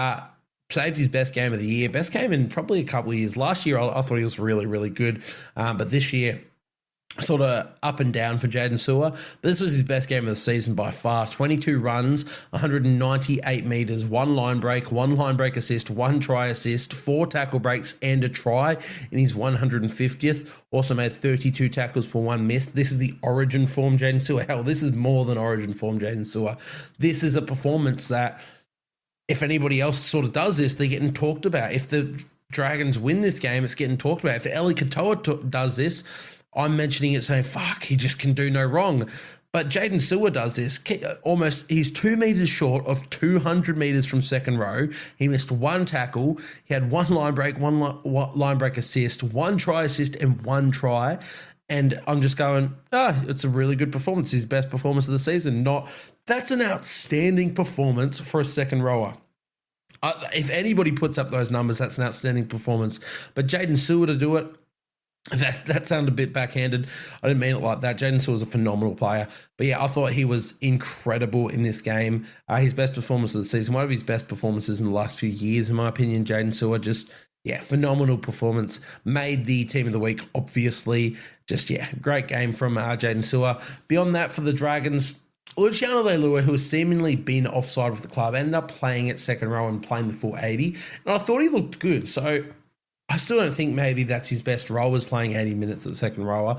saved his best game of the year. Best game in probably a couple of years. Last year, I thought he was really, really good. But this year, sort of up and down for Jaden Stewart. But this was his best game of the season by far. 22 runs, 198 metres, one line break assist, one try assist, 4 tackle breaks and a try in his 150th. Also made 32 tackles for 1 miss. This is the origin form Jaden Stewart. Hell, this is more than origin form Jaden Stewart. This is a performance that if anybody else sort of does this, they're getting talked about. If the Dragons win this game, it's getting talked about. If Eli Katoa does this, I'm mentioning it saying, fuck, he just can do no wrong. But Jaden Stewart does this. He's 2 metres short of 200 metres from second row. He missed 1 tackle. He had 1 line break, 1 line break assist, 1 try assist, and 1 try. And I'm just going, it's a really good performance. His best performance of the season. That's an outstanding performance for a second rower. If anybody puts up those numbers, that's an outstanding performance. But Jaden Stewart to do it, That sounded a bit backhanded. I didn't mean it like that. Jaden Sewer was a phenomenal player. But yeah, I thought he was incredible in this game. His best performance of the season, one of his best performances in the last few years, in my opinion. Jaden Sewer just, yeah, phenomenal performance. Made the team of the week, obviously. Just, yeah, great game from Jaden Sewer. Beyond that, for the Dragons, Luciano Leilua, who has seemingly been offside with the club, ended up playing at second row and playing the full 80. And I thought he looked good. So I still don't think maybe that's his best role, was playing 80 minutes at second rower.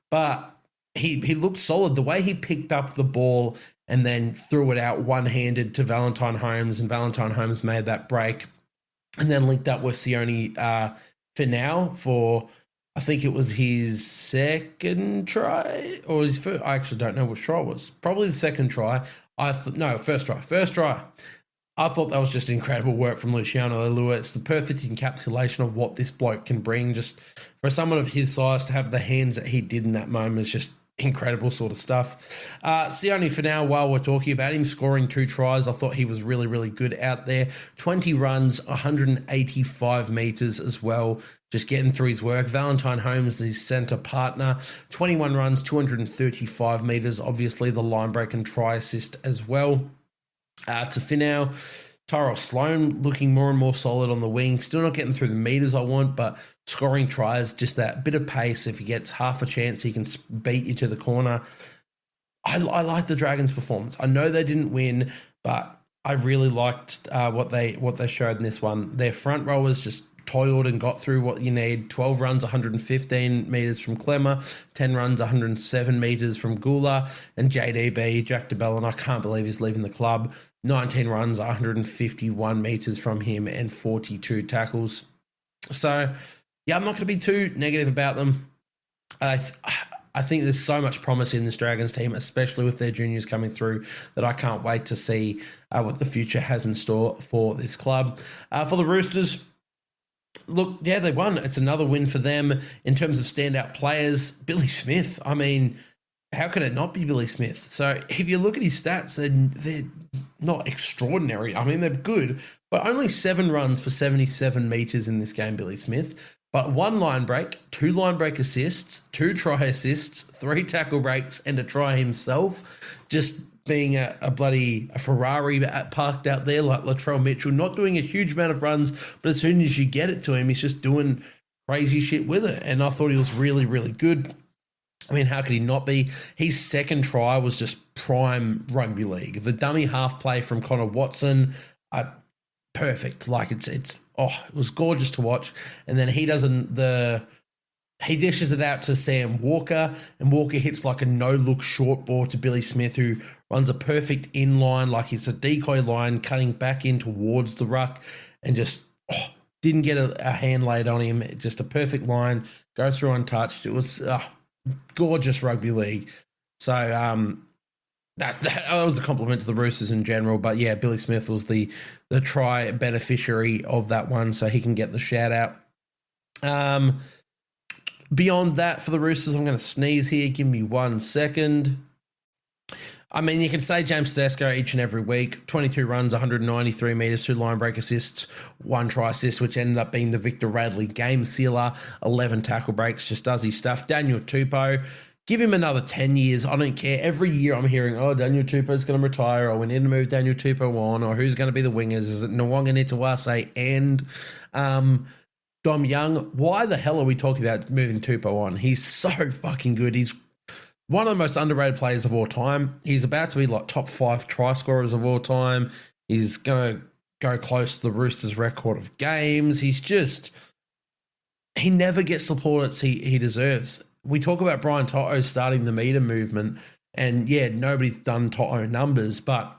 But he looked solid. The way he picked up the ball and then threw it out one-handed to Valentine Holmes, and Valentine Holmes made that break, and then linked up with Sione Finau for, I think it was his second try, or his first. I actually don't know which try it was. Probably the second try. First try. First try. I thought that was just incredible work from Luciano Leilua. It's the perfect encapsulation of what this bloke can bring. Just for someone of his size to have the hands that he did in that moment is just incredible sort of stuff. Sione Finau, while we're talking about him, scoring 2 tries, I thought he was really, really good out there. 20 runs, 185 metres as well, just getting through his work. Valentine Holmes, his centre partner, 21 runs, 235 metres, obviously the line break and try assist as well. To Finau, Tyrell Sloan looking more and more solid on the wing. Still not getting through the meters I want, but scoring tries, just that bit of pace. If he gets half a chance, he can beat you to the corner. I like the Dragons' performance. I know they didn't win, but I really liked what they showed in this one. Their front rowers just toiled and got through what you need. 12 runs, 115 metres from Clemmer, 10 runs, 107 metres from Gula, and JDB, Jack DeBellin, I can't believe he's leaving the club. 19 runs, 151 metres from him, and 42 tackles. So, yeah, I'm not going to be too negative about them. I think there's so much promise in this Dragons team, especially with their juniors coming through, that I can't wait to see what the future has in store for this club. For the Roosters, look, yeah, they won. It's another win for them in terms of standout players. Billy Smith, I mean, how can it not be Billy Smith? So if you look at his stats, they're not extraordinary. I mean, they're good, but only 7 runs for 77 metres in this game, Billy Smith. But 1 line break, 2 line break assists, 2 try assists, 3 tackle breaks, and a try himself. Just being a Ferrari parked out there like Latrell Mitchell, not doing a huge amount of runs, but as soon as you get it to him, he's just doing crazy shit with it. And I thought he was really, really good. I mean, how could he not be? His second try was just prime rugby league. The dummy half play from Connor Watson, perfect. Like it was gorgeous to watch. And then he dishes it out to Sam Walker, and Walker hits like a no-look short ball to Billy Smith, who runs a perfect inline, like it's a decoy line, cutting back in towards the ruck, and just didn't get a hand laid on him. Just a perfect line, goes through untouched. It was gorgeous rugby league. So that was a compliment to the Roosters in general. But yeah, Billy Smith was the try beneficiary of that one, so he can get the shout out. Beyond that, for the Roosters, I'm going to sneeze here. Give me 1 second. I mean, you can say James Tedesco each and every week. 22 runs, 193 metres, 2 line break assists, 1 try assist, which ended up being the Victor Radley game sealer. 11 tackle breaks, just does his stuff. Daniel Tupou, give him another 10 years. I don't care. Every year I'm hearing, Daniel Tupou's going to retire, or we need to move Daniel Tupou on, or who's going to be the wingers. Is it Nwanga Nitawase and Dom Young? Why the hell are we talking about moving Tupou on? He's so fucking good. He's one of the most underrated players of all time. He's about to be like top 5 try scorers of all time. He's going to go close to the Roosters' record of games. He never gets the plaudits he deserves. We talk about Brian Toto starting the meter movement, and yeah, nobody's done Toto numbers, but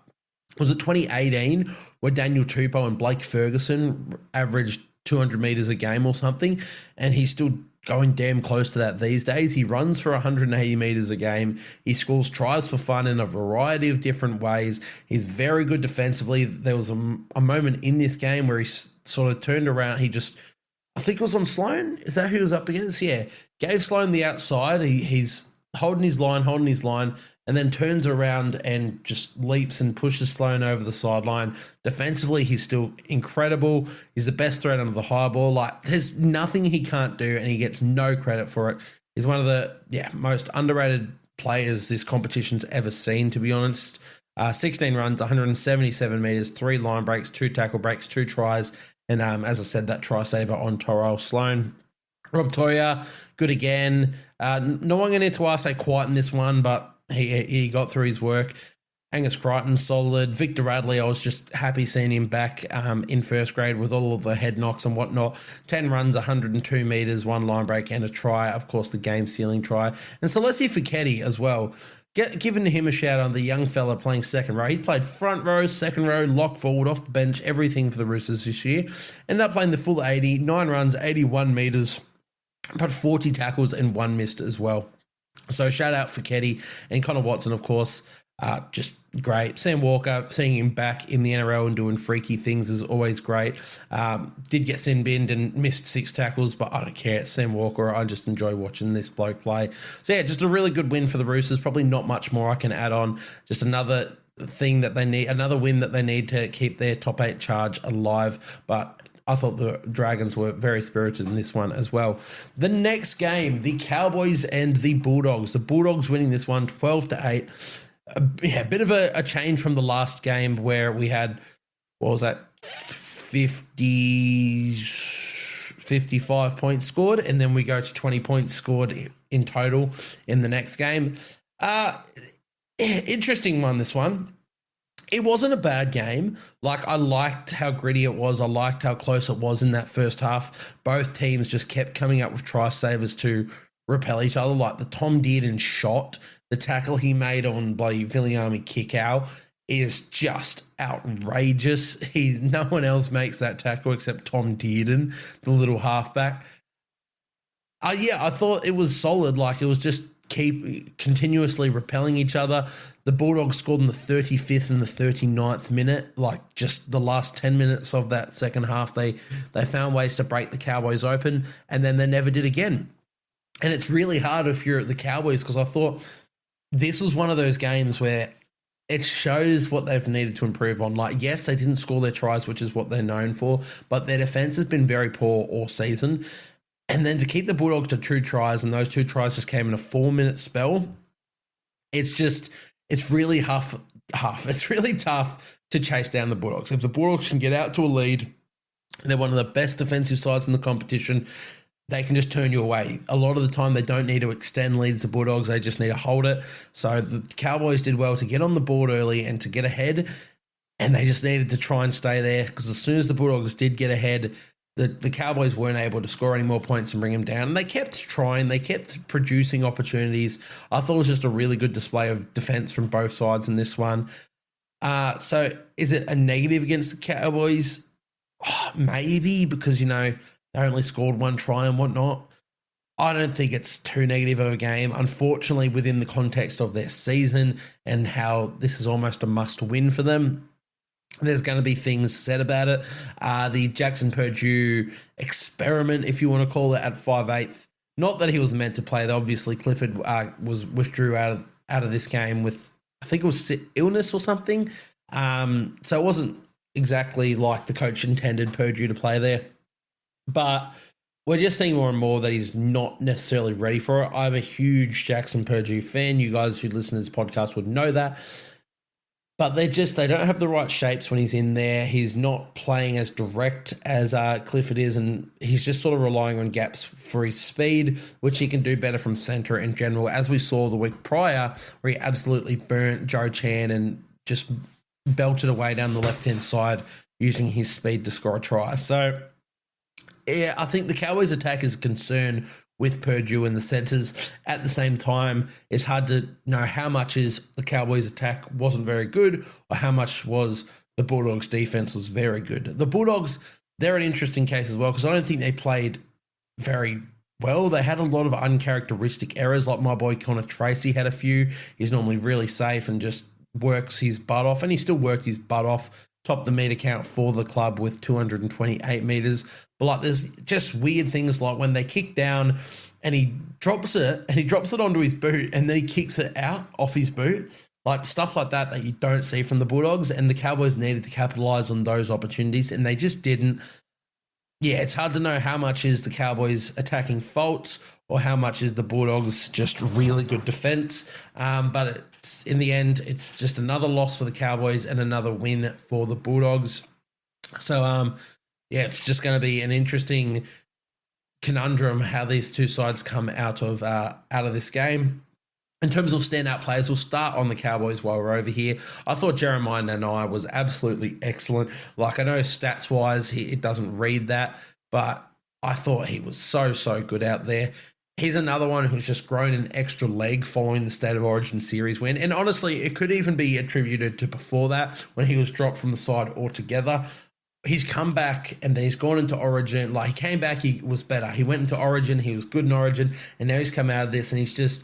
was it 2018 where Daniel Tupou and Blake Ferguson averaged 200 metres a game or something, and he's still going damn close to that these days. He runs for 180 metres a game. He scores tries for fun in a variety of different ways. He's very good defensively. There was a moment in this game where he sort of turned around. I think it was on Sloan. Is that who he was up against? Yeah. Gave Sloan the outside. He's holding his line, and then turns around and just leaps and pushes Sloan over the sideline. Defensively, he's still incredible. He's the best threat under the high ball. Like, there's nothing he can't do, and he gets no credit for it. He's one of the most underrated players this competition's ever seen, to be honest. 16 runs, 177 metres, 3 line breaks, 2 tackle breaks, 2 tries, and as I said, that try saver on Tyrell Sloan. Rob Toya, good again. No one going to need to ask how quiet in this one, but he got through his work. Angus Crichton, solid. Victor Radley, I was just happy seeing him back in first grade with all of the head knocks and whatnot. 10 runs, 102 metres, 1 line break and a try. Of course, the game-sealing try. And Celestia Fiketti as well. Giving him a shout on the young fella playing second row. He played front row, second row, lock forward, off the bench, everything for the Roosters this year. Ended up playing the full 80, 9 runs, 81 metres, but 40 tackles and 1 missed as well. So shout out for Keddy and Connor Watson, of course. Just great. Sam Walker, seeing him back in the NRL and doing freaky things is always great. Did get sin binned and missed 6 tackles, but I don't care. It's Sam Walker. I just enjoy watching this bloke play. So yeah, just a really good win for the Roosters. Probably not much more I can add on. Just another thing that they need, another win that they need to keep their top 8 charge alive. But I thought the Dragons were very spirited in this one as well. The next game, the Cowboys and the Bulldogs. The Bulldogs winning this one 12-8. A bit of a change from the last game where we had, 55 points scored, and then we go to 20 points scored in total in the next game. Interesting one, this one. It wasn't a bad game. Like, I liked how gritty it was. I liked how close it was in that first half. Both teams just kept coming up with try savers to repel each other. Like the Tom Dearden shot, the tackle he made on bloody Viliami kick-out is just outrageous. No one else makes that tackle except Tom Dearden, the little halfback. I thought it was solid. Like, it was just keep continuously repelling each other. The Bulldogs scored in the 35th and the 39th minute. Like, just the last 10 minutes of that second half, they found ways to break the Cowboys open, and then they never did again. And it's really hard if you're at the Cowboys, because I thought this was one of those games where it shows what they've needed to improve on. Like, yes, they didn't score their tries, which is what they're known for, but their defense has been very poor all season. And then to keep the Bulldogs to 2 tries, and those 2 tries just came in a 4-minute spell, it's really tough. It's really tough to chase down the Bulldogs. If the Bulldogs can get out to a lead, they're one of the best defensive sides in the competition, they can just turn you away. A lot of the time, they don't need to extend leads to Bulldogs. They just need to hold it. So the Cowboys did well to get on the board early and to get ahead, and they just needed to try and stay there, because as soon as the Bulldogs did get ahead, the Cowboys weren't able to score any more points and bring them down. And they kept trying. They kept producing opportunities. I thought it was just a really good display of defense from both sides in this one. So is it a negative against the Cowboys? Maybe, because, they only scored 1 try and whatnot. I don't think it's too negative of a game. Unfortunately, within the context of their season and how this is almost a must-win for them, there's going to be things said about it. The Jackson Purdue experiment, if you want to call it, at 5/8. Not that he was meant to play. Obviously, Clifford withdrew out of this game with, I think it was illness or something. So it wasn't exactly like the coach intended Purdue to play there. But we're just seeing more and more that he's not necessarily ready for it. I'm a huge Jackson Purdue fan. You guys who listen to this podcast would know that. But they don't have the right shapes when he's in there. He's not playing as direct as Clifford is, and he's just sort of relying on gaps for his speed, which he can do better from centre in general, as we saw the week prior, where he absolutely burnt Joe Chan and just belted away down the left-hand side using his speed to score a try. So, yeah, I think the Cowboys' attack is a concern with Purdue in the centres. At the same time, it's hard to know how much is the Cowboys' attack wasn't very good or how much was the Bulldogs' defence was very good. The Bulldogs, they're an interesting case as well, because I don't think they played very well. They had a lot of uncharacteristic errors, like my boy Connor Tracy had a few. He's normally really safe and just works his butt off, and he still worked his butt off topped the meter count for the club with 228 meters. But like, there's just weird things like when they kick down and he drops it onto his boot and then he kicks it out off his boot. Like stuff like that you don't see from the Bulldogs, and the Cowboys needed to capitalize on those opportunities and they just didn't. Yeah, it's hard to know how much is the Cowboys attacking faults or how much is the Bulldogs just really good defense. But in the end, it's just another loss for the Cowboys and another win for the Bulldogs. So, it's just going to be an interesting conundrum how these two sides come out of this game. In terms of standout players, we'll start on the Cowboys while we're over here. I thought Jeremiah Nanai was absolutely excellent. Like, I know stats-wise, it doesn't read that, but I thought he was so good out there. He's another one who's just grown an extra leg following the State of Origin series win. And honestly, it could even be attributed to before that when he was dropped from the side altogether. He's come back and then he's gone into Origin. Like, he came back, he was better. He went into Origin, he was good in Origin, and now he's come out of this and he's just...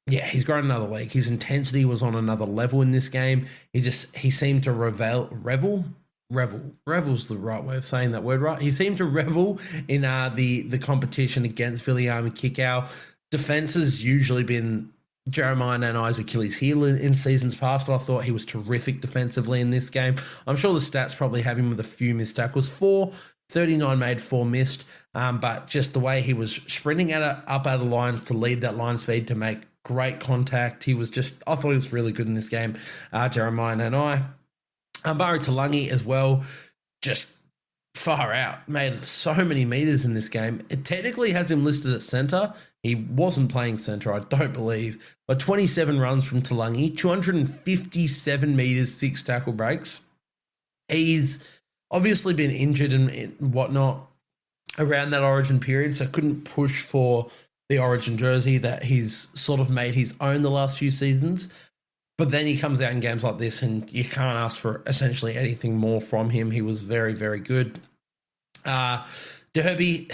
Yeah, he's grown another leg. His intensity was on another level in this game. He seemed to revel's the right way of saying that word, right? He seemed to revel in the competition against Viliame Kikau. Defense has usually been Jeremiah Nanai's Achilles heel in seasons past. I thought he was terrific defensively in this game. I'm sure the stats probably have him with a few missed tackles. 39 made, 4 missed. But just the way he was sprinting up out of lines to lead that line speed to make great contact. I thought he was really good in this game. Jeremiah Nanai. Murray Talangi as well, just far out. Made so many meters in this game. It technically has him listed at centre. He wasn't playing centre, I don't believe. But 27 runs from Talangi, 257 meters, 6 tackle breaks. He's obviously been injured and whatnot around that Origin period, so couldn't push for the Origin jersey that he's sort of made his own the last few seasons. But then he comes out in games like this and you can't ask for essentially anything more from him. He was very, very good. Derby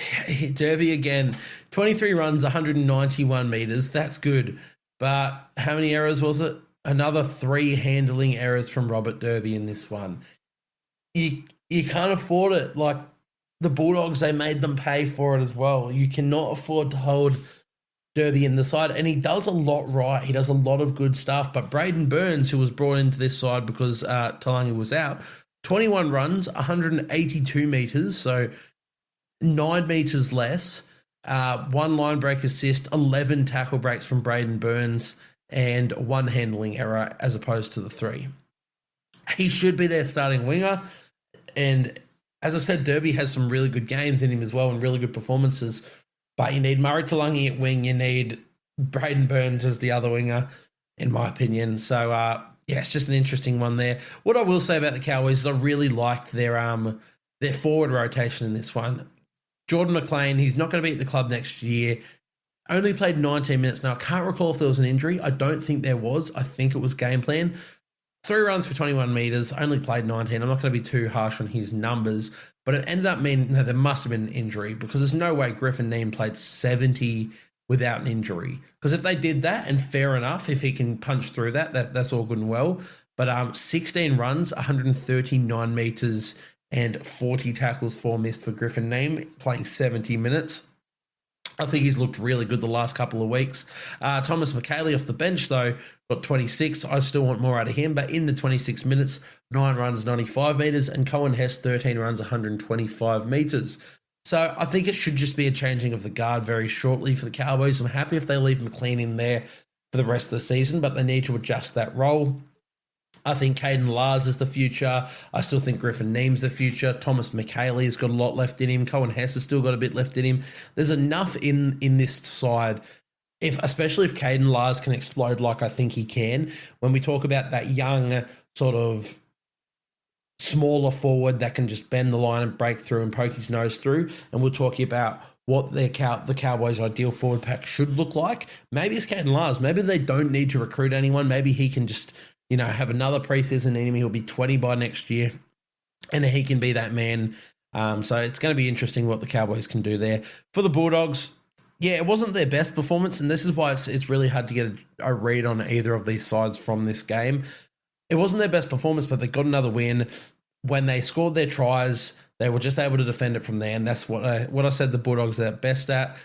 again, 23 runs, 191 meters. That's good. But how many errors was it? Another 3 handling errors from Robert Derby in this one. You can't afford it. Like, the Bulldogs, they made them pay for it as well. You cannot afford to hold Derby in the side, and he does a lot right. He does a lot of good stuff. But Braden Burns, who was brought into this side because Talangi was out, 21 runs, 182 metres, so 9 metres less, 1 line break assist, 11 tackle breaks from Braden Burns, and 1 handling error as opposed to the 3. He should be their starting winger, and as I said, Derby has some really good games in him as well and really good performances. But you need Murray Talangi at wing. You need Braden Burns as the other winger, in my opinion. So, it's just an interesting one there. What I will say about the Cowboys is I really liked their forward rotation in this one. Jordan McLean, he's not going to be at the club next year. Only played 19 minutes. Now, I can't recall if there was an injury. I don't think there was. I think it was game plan. 3 runs for 21 metres, only played 19. I'm not going to be too harsh on his numbers, but it ended up meaning there must have been an injury because there's no way Griffin Neame played 70 without an injury. Because if they did that, and fair enough, if he can punch through that's all good and well. But 16 runs, 139 metres, and 40 tackles, 4 missed for Griffin Neame, playing 70 minutes. I think he's looked really good the last couple of weeks. Thomas McKaylee off the bench, though, got 26. I still want more out of him, but in the 26 minutes, 9 runs, 95 metres, and Cohen Hess, 13 runs, 125 metres. So I think it should just be a changing of the guard very shortly for the Cowboys. I'm happy if they leave McLean in there for the rest of the season, but they need to adjust that role. I think Caden Lars is the future. I still think Griffin Neame's the future. Thomas McKaylee's got a lot left in him. Cohen Hess has still got a bit left in him. There's enough in this side, especially if Caden Lars can explode like I think he can. When we talk about that young sort of smaller forward that can just bend the line and break through and poke his nose through, and we're talking about what the Cowboys' ideal forward pack should look like. Maybe it's Caden Lars. Maybe they don't need to recruit anyone. Maybe he can just have another preseason in him. He'll be 20 by next year, and he can be that man. So it's going to be interesting what the Cowboys can do there. For the Bulldogs, it wasn't their best performance, and this is why it's really hard to get a read on either of these sides from this game. It wasn't their best performance, but they got another win. when they scored their tries, they were just able to defend it from there. And that's what I said the Bulldogs are best at.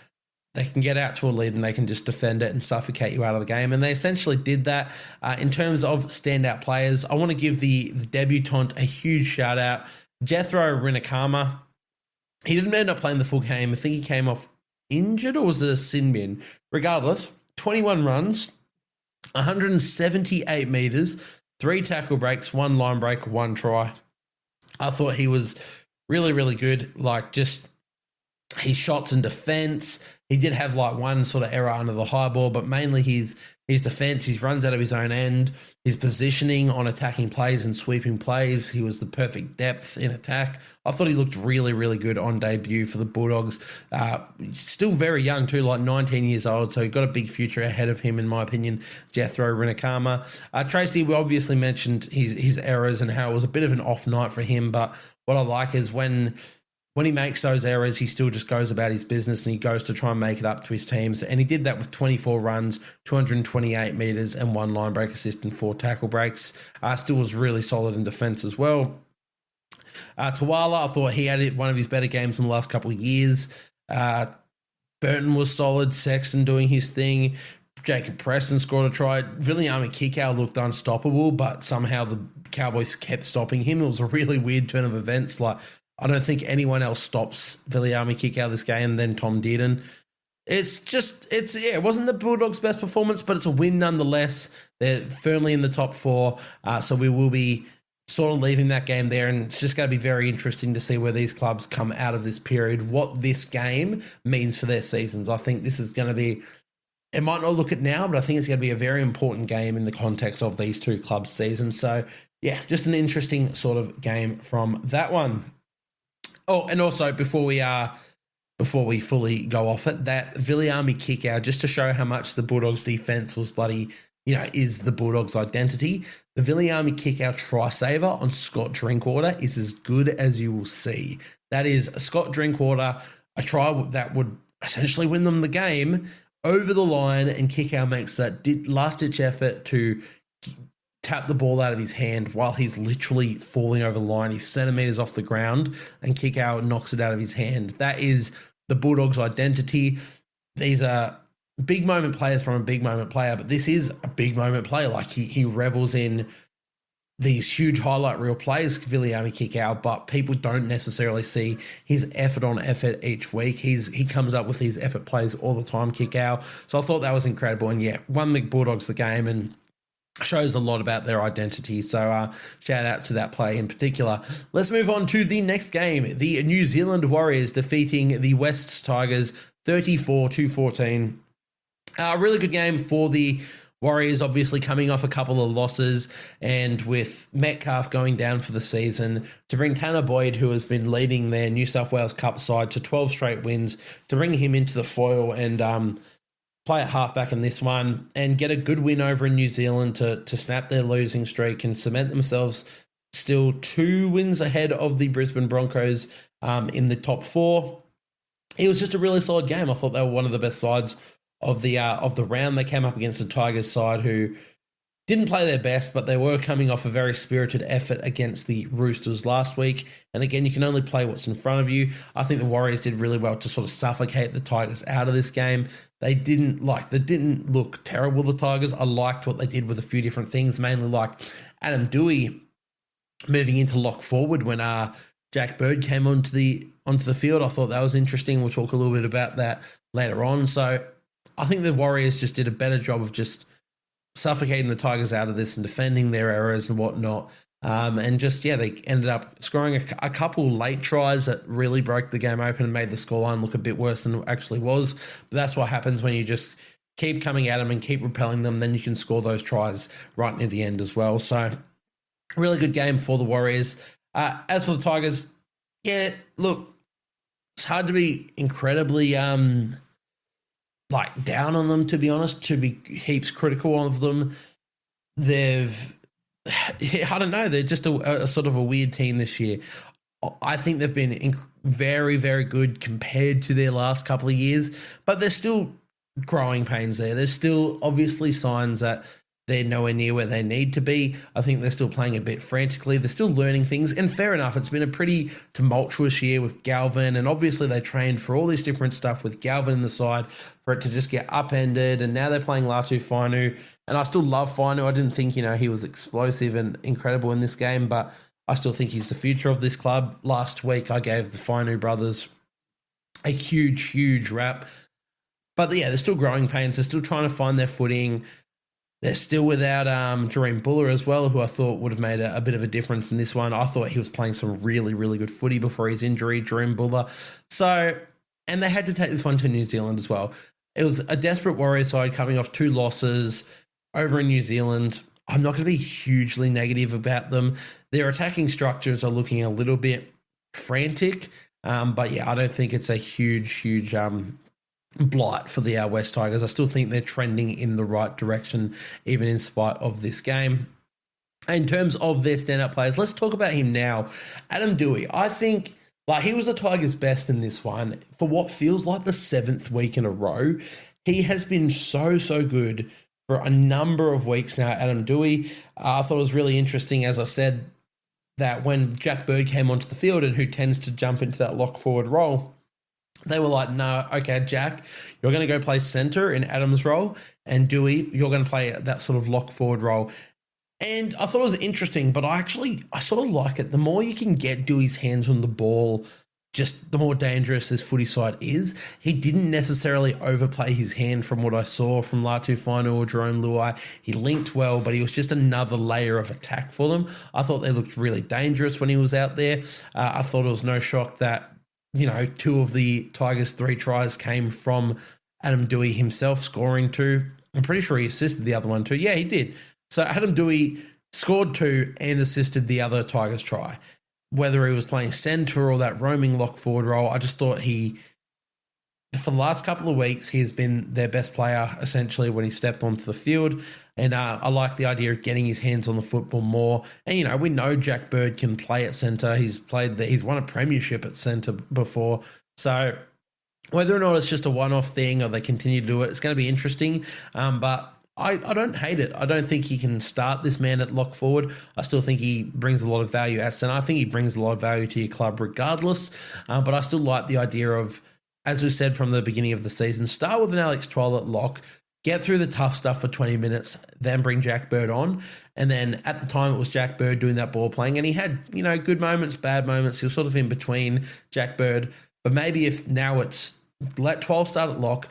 They can get out to a lead and they can just defend it and suffocate you out of the game. And they essentially did that. In terms of standout players, I want to give the debutant a huge shout out. Jethro Rinakama. He didn't end up playing the full game. I think he came off injured, or was it a sin bin? Regardless, 21 runs, 178 meters, 3 tackle breaks, 1 line break, 1 try. I thought he was really, really good. Like, just his shots and defense. He did have like one sort of error under the high ball, but mainly his defense, his runs out of his own end, his positioning on attacking plays and sweeping plays. He was the perfect depth in attack. I thought he looked really, really good on debut for the Bulldogs. Still very young too, like 19 years old, so he got a big future ahead of him, in my opinion, Jethro Rinakama. Tracy, we obviously mentioned his errors and how it was a bit of an off night for him, but what I like is when he makes those errors, he still just goes about his business and he goes to try and make it up to his teams. And he did that with 24 runs, 228 metres and 1 line break assist and 4 tackle breaks. Still was really solid in defence as well. Tawala, I thought he had one of his better games in the last couple of years. Burton was solid. Sexton doing his thing. Jacob Preston scored a try. Viliami Kikau looked unstoppable, but somehow the Cowboys kept stopping him. It was a really weird turn of events. Like, I don't think anyone else stops Viliami Kikau this game than Tom Dearden. It wasn't the Bulldogs' best performance, but it's a win nonetheless. They're firmly in the top 4, so we will be sort of leaving that game there, and it's just going to be very interesting to see where these clubs come out of this period, what this game means for their seasons. I think this is going to be, it might not look it now, but I think it's going to be a very important game in the context of these two clubs' seasons. So, yeah, just an interesting sort of game from that one. Oh, and also before we fully go off it, that Viliami Kikau, just to show how much the Bulldogs defense was is the Bulldogs' identity. The Viliami Kikau try saver on Scott Drinkwater is as good as you will see. That is Scott Drinkwater, a try that would essentially win them the game, over the line, and Kikau makes that last-ditch effort to tap the ball out of his hand while he's literally falling over the line. He's centimetres off the ground, and Kikau knocks it out of his hand. That is the Bulldogs' identity. These are big moment players from a big moment player, but this is a big moment player. Like, he revels in these huge highlight reel plays, Viliami Kikau, but people don't necessarily see his effort on effort each week. He comes up with these effort plays all the time, Kikau. So I thought that was incredible, and yeah, won the Bulldogs the game and shows a lot about their identity. So shout out to that play in particular. Let's move on to the next game. The New Zealand Warriors defeating the West Tigers 34-14. A really good game for the Warriors, obviously coming off a couple of losses, and with Metcalf going down for the season, to bring Tanner Boyd, who has been leading their New South Wales Cup side to 12 straight wins, to bring him into the foil and play at halfback in this one and get a good win over in New Zealand to snap their losing streak and cement themselves still 2 wins ahead of the Brisbane Broncos in the top 4. It was just a really solid game. I thought they were one of the best sides of the round. They came up against the Tigers side who didn't play their best, but they were coming off a very spirited effort against the Roosters last week. And again, you can only play what's in front of you. I think the Warriors did really well to sort of suffocate the Tigers out of this game. They didn't look terrible, the Tigers. I liked what they did with a few different things, mainly like Adam Dewey moving into lock forward when Jack Bird came onto the field. I thought that was interesting. We'll talk a little bit about that later on. So I think the Warriors just did a better job of just suffocating the Tigers out of this and defending their errors and whatnot. And just, yeah, they ended up scoring a couple late tries that really broke the game open and made the scoreline look a bit worse than it actually was. But that's what happens when you just keep coming at them and keep repelling them. Then you can score those tries right near the end as well. So really good game for the Warriors. As for the Tigers, yeah, look, it's hard to be incredibly down on them, to be honest, to be heaps critical of them. I don't know, they're just a sort of a weird team this year. I think they've been very, very good compared to their last couple of years, but there's still growing pains there. There's still obviously signs that they're nowhere near where they need to be. I think they're still playing a bit frantically. They're still learning things. And fair enough, it's been a pretty tumultuous year with Galvin. And obviously they trained for all this different stuff with Galvin in the side for it to just get upended. And now they're playing Latu Fainu. And I still love Fainu. I didn't think, he was explosive and incredible in this game, but I still think he's the future of this club. Last week I gave the Fainu brothers a huge, huge rap. But yeah, they're still growing pains. They're still trying to find their footing. They're still without Jareem Buller as well, who I thought would have made a bit of a difference in this one. I thought he was playing some really, really good footy before his injury, Jareem Buller. So, and they had to take this one to New Zealand as well. It was a desperate Warriors side coming off 2 losses over in New Zealand. I'm not going to be hugely negative about them. Their attacking structures are looking a little bit frantic. But yeah, I don't think it's a huge blight for the West Tigers. I still think they're trending in the right direction, even in spite of this game. In terms of their standout players, let's talk about him now. Adam Doueihi, I think he was the Tigers' best in this one for what feels like the 7th week in a row. He has been so good for a number of weeks now, Adam Doueihi. I thought it was really interesting, as I said, that when Jack Bird came onto the field and who tends to jump into that lock forward role, they were like, no, okay, Jack, you're going to go play centre in Adam's role, and Doueihi, you're going to play that sort of lock forward role. And I thought it was interesting, but I sort of like it. The more you can get Doueihi's hands on the ball, just the more dangerous this footy side is. He didn't necessarily overplay his hand from what I saw from Latu Fainu or Jerome Luai. He linked well, but he was just another layer of attack for them. I thought they looked really dangerous when he was out there. I thought it was no shock that 2 of the Tigers' 3 tries came from Adam Doueihi himself, scoring 2. I'm pretty sure he assisted the other one too. Yeah, he did. So Adam Doueihi scored 2 and assisted the other Tigers' try. Whether he was playing centre or that roaming lock forward role, I just thought for the last couple of weeks, he has been their best player, essentially, when he stepped onto the field. And I like the idea of getting his hands on the football more. And, we know Jack Bird can play at centre. He's won a premiership at centre before. So whether or not it's just a one-off thing or they continue to do it, it's going to be interesting. But I don't hate it. I don't think he can start this man at lock forward. I still think he brings a lot of value at centre. I think he brings a lot of value to your club regardless. But I still like the idea of, as we said from the beginning of the season, start with an Alex Twal at lock, get through the tough stuff for 20 minutes, then bring Jack Bird on. And then at the time, it was Jack Bird doing that ball playing. And he had, good moments, bad moments. He was sort of in between Jack Bird. But maybe if now it's let 12 start at lock,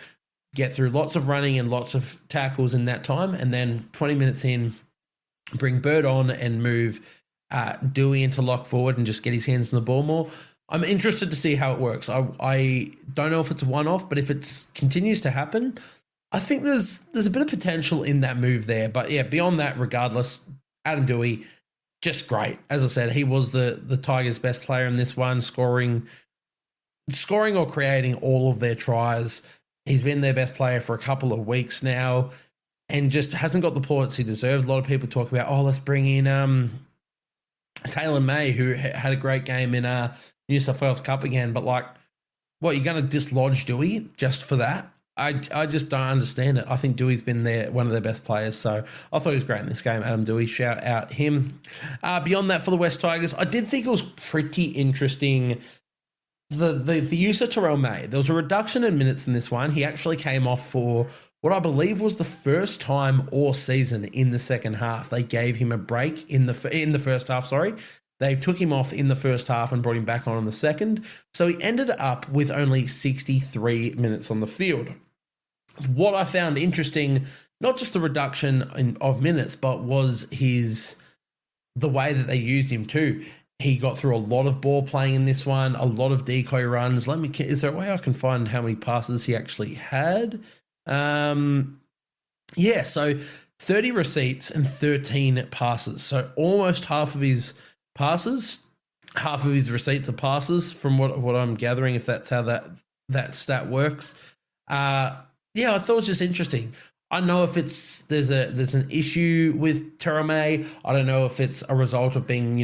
get through lots of running and lots of tackles in that time. And then 20 minutes in, bring Bird on and move Doueihi into lock forward and just get his hands on the ball more. I'm interested to see how it works. I don't know if it's a one-off, but if it continues to happen, I think there's a bit of potential in that move there. But yeah, beyond that, regardless, Adam Doueihi, just great. As I said, he was the Tigers' best player in this one, scoring or creating all of their tries. He's been their best player for a couple of weeks now and just hasn't got the plaudits he deserved. A lot of people talk about, let's bring in Taylor May, who had a great game in New South Wales Cup again. But what, you're going to dislodge Doueihi just for that? I just don't understand it. I think Doueihi's been one of their best players, so I thought he was great in this game. Adam Doueihi, shout out him. Beyond that, for the West Tigers, I did think it was pretty interesting, the use of Terrell May. There was a reduction in minutes in this one. He actually came off for what I believe was the first time all season in the second half. They gave him a break in the first half, sorry. They took him off in the first half and brought him back on in the second. So he ended up with only 63 minutes on the field. What I found interesting, not just the reduction of minutes, but was the way that they used him too. He got through a lot of ball playing in this one, a lot of decoy runs. Is there a way I can find how many passes he actually had? So 30 receipts and 13 passes. So almost half of his passes, half of his receipts are passes from what I'm gathering, if that's how that stat works. I thought it was just interesting. I don't know if there's an issue with Terame. I don't know if it's a result of being,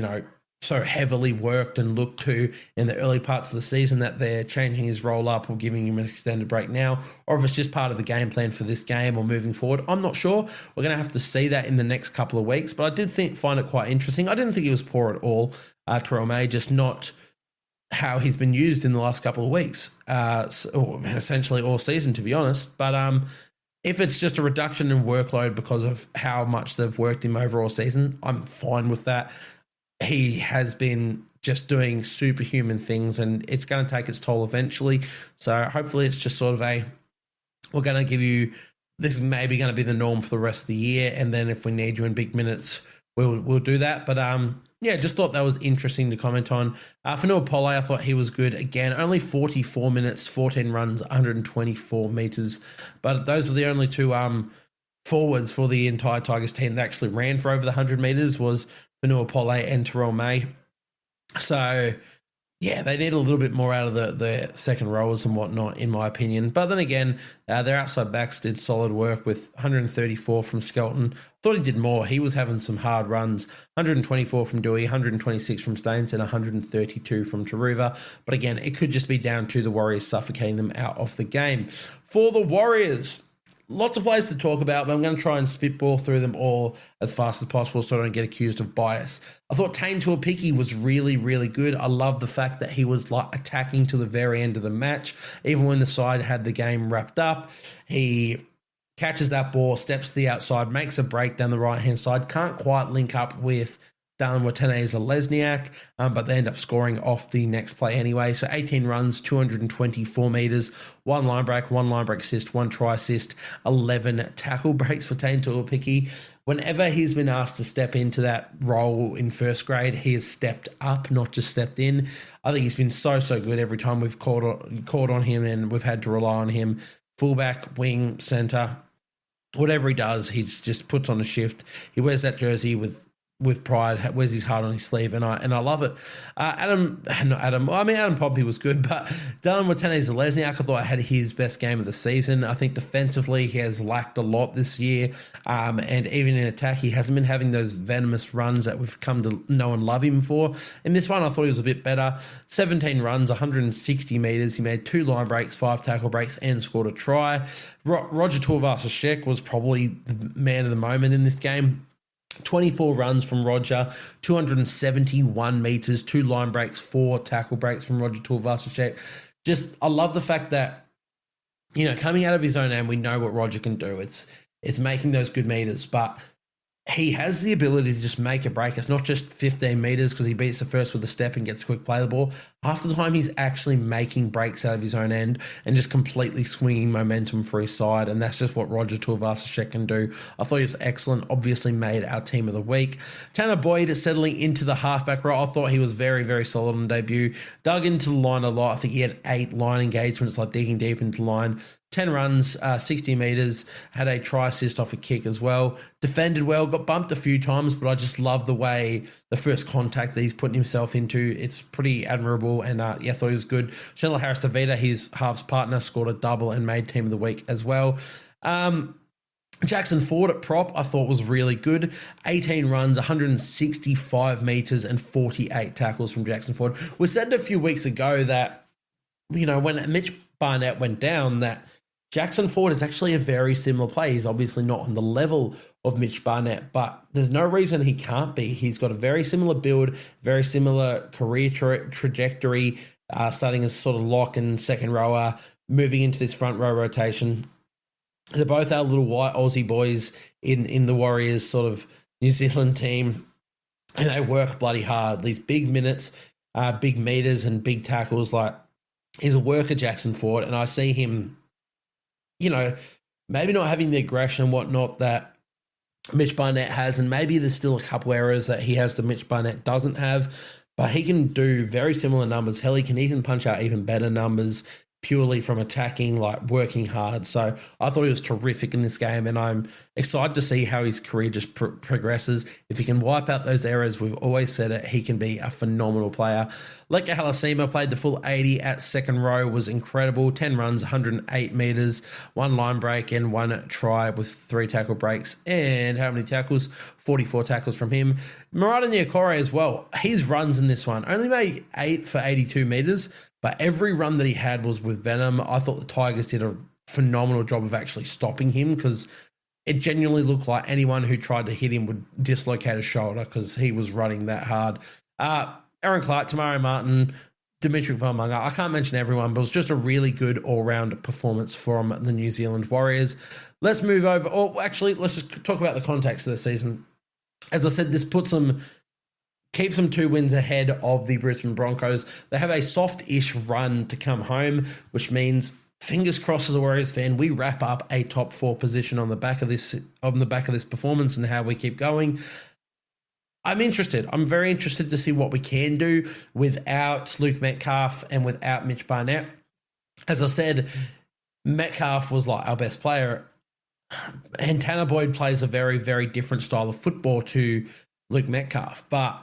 so heavily worked and looked to in the early parts of the season that they're changing his role up or giving him an extended break now, or if it's just part of the game plan for this game or moving forward. I'm not sure. We're going to have to see that in the next couple of weeks, but I did find it quite interesting. I didn't think he was poor at all, Terrell May, just not how he's been used in the last couple of weeks, or essentially all season, to be honest. But if it's just a reduction in workload because of how much they've worked him overall season, I'm fine with that. He has been just doing superhuman things, and it's going to take its toll eventually. So hopefully it's just sort of we're going to give you, this is maybe going to be the norm for the rest of the year, and then if we need you in big minutes, we'll do that. But yeah, just thought that was interesting to comment on. Fanua Pole, I thought he was good. Again, only 44 minutes, 14 runs, 124 meters. But those were the only two forwards for the entire Tigers team that actually ran for over the 100 meters, was Fanua Pole and Terrell May. So, yeah, they need a little bit more out of the second rowers and whatnot, in my opinion. But then again, their outside backs did solid work with 134 from Skelton. Thought he did more. He was having some hard runs. 124 from Dewey, 126 from Staines, and 132 from Taruva. But again, it could just be down to the Warriors suffocating them out of the game. For the Warriors, lots of players to talk about, but I'm going to try and spitball through them all as fast as possible so I don't get accused of bias. I thought Tane Tuapiki was really, really good. I love the fact that he was like attacking to the very end of the match. Even when the side had the game wrapped up, he catches that ball, steps to the outside, makes a break down the right-hand side. Can't quite link up with Darren Watene-Zelezniak, but they end up scoring off the next play anyway. So 18 runs, 224 metres, one line break assist, one try assist, 11 tackle breaks for Tane Tuapiki. Whenever he's been asked to step into that role in first grade, he has stepped up, not just stepped in. I think he's been so good every time we've called on him and we've had to rely on him. Fullback, wing, centre, whatever he does, he just puts on a shift. He wears that jersey with pride, wears his heart on his sleeve, and I love it. Adam Pompey was good, but Darren Watene-Zelezniak, I thought had his best game of the season. I think defensively he has lacked a lot this year, and even in attack he hasn't been having those venomous runs that we've come to know and love him for. In this one I thought he was a bit better. 17 runs, 160 metres, he made 2 line breaks, 5 tackle breaks, and scored a try. Roger Tuivasa-Sheck was probably the man of the moment in this game. 24 runs from Roger, 271 metres, 2 line breaks, 4 tackle breaks from Roger Tuivasa-Sheck. Just, I love the fact that, coming out of his own end, we know what Roger can do. It's making those good metres, but he has the ability to just make a break. It's not just 15 metres because he beats the first with a step and gets a quick play the ball. Half the time he's actually making breaks out of his own end and just completely swinging momentum for his side, and that's just what Roger Tuivasa-Sheck can do. I thought he was excellent, obviously made our team of the week. Tanner Boyd settling into the halfback role. I thought he was very, very solid on debut. Dug into the line a lot. I think he had 8 line engagements, like digging deep into the line. 10 runs, 60 metres, had a try assist off a kick as well. Defended well, got bumped a few times, but I just love the way the first contact that he's putting himself into. It's pretty admirable, and I thought he was good. Chandler Harris-Tavita, his halves partner, scored a double and made team of the week as well. Jackson Ford at prop, I thought was really good. 18 runs, 165 metres, and 48 tackles from Jackson Ford. We said a few weeks ago that, when Mitch Barnett went down, that Jackson Ford is actually a very similar play. He's obviously not on the level of Mitch Barnett, but there's no reason he can't be. He's got a very similar build, very similar career trajectory, starting as sort of lock and second rower, moving into this front row rotation. They're both our little white Aussie boys in the Warriors sort of New Zealand team, and they work bloody hard. These big minutes, big meters, and big tackles. Like, he's a worker, Jackson Ford, and I see him, maybe not having the aggression and whatnot that Mitch Barnett has, and maybe there's still a couple errors that he has that Mitch Barnett doesn't have, but he can do very similar numbers. Hell, he can even punch out even better numbers. purely from attacking, like working hard. So I thought he was terrific in this game, and I'm excited to see how his career just progresses. If he can wipe out those errors, we've always said it, he can be a phenomenal player. Leka Halasima played the full 80 at second row, was incredible. 10 runs, 108 metres, 1 line break and 1 try with 3 tackle breaks. And how many tackles? 44 tackles from him. Murata Niokore as well. His runs in this one only made 8 for 82 metres, but every run that he had was with venom. I thought the Tigers did a phenomenal job of actually stopping him, because it genuinely looked like anyone who tried to hit him would dislocate a shoulder because he was running that hard. Aaron Clark, Tamari Martin, Dimitri Valmunga. I can't mention everyone, but it was just a really good all-round performance from the New Zealand Warriors. Let's move over. Or actually, let's just talk about the context of the season. As I said, this keeps them 2 wins ahead of the Brisbane Broncos. They have a soft-ish run to come home, which means, fingers crossed as a Warriors fan, we wrap up a top 4 position on the back of this performance and how we keep going. I'm interested. I'm very interested to see what we can do without Luke Metcalf and without Mitch Barnett. As I said, Metcalf was like our best player, and Tanner Boyd plays a very, very different style of football to Luke Metcalf. But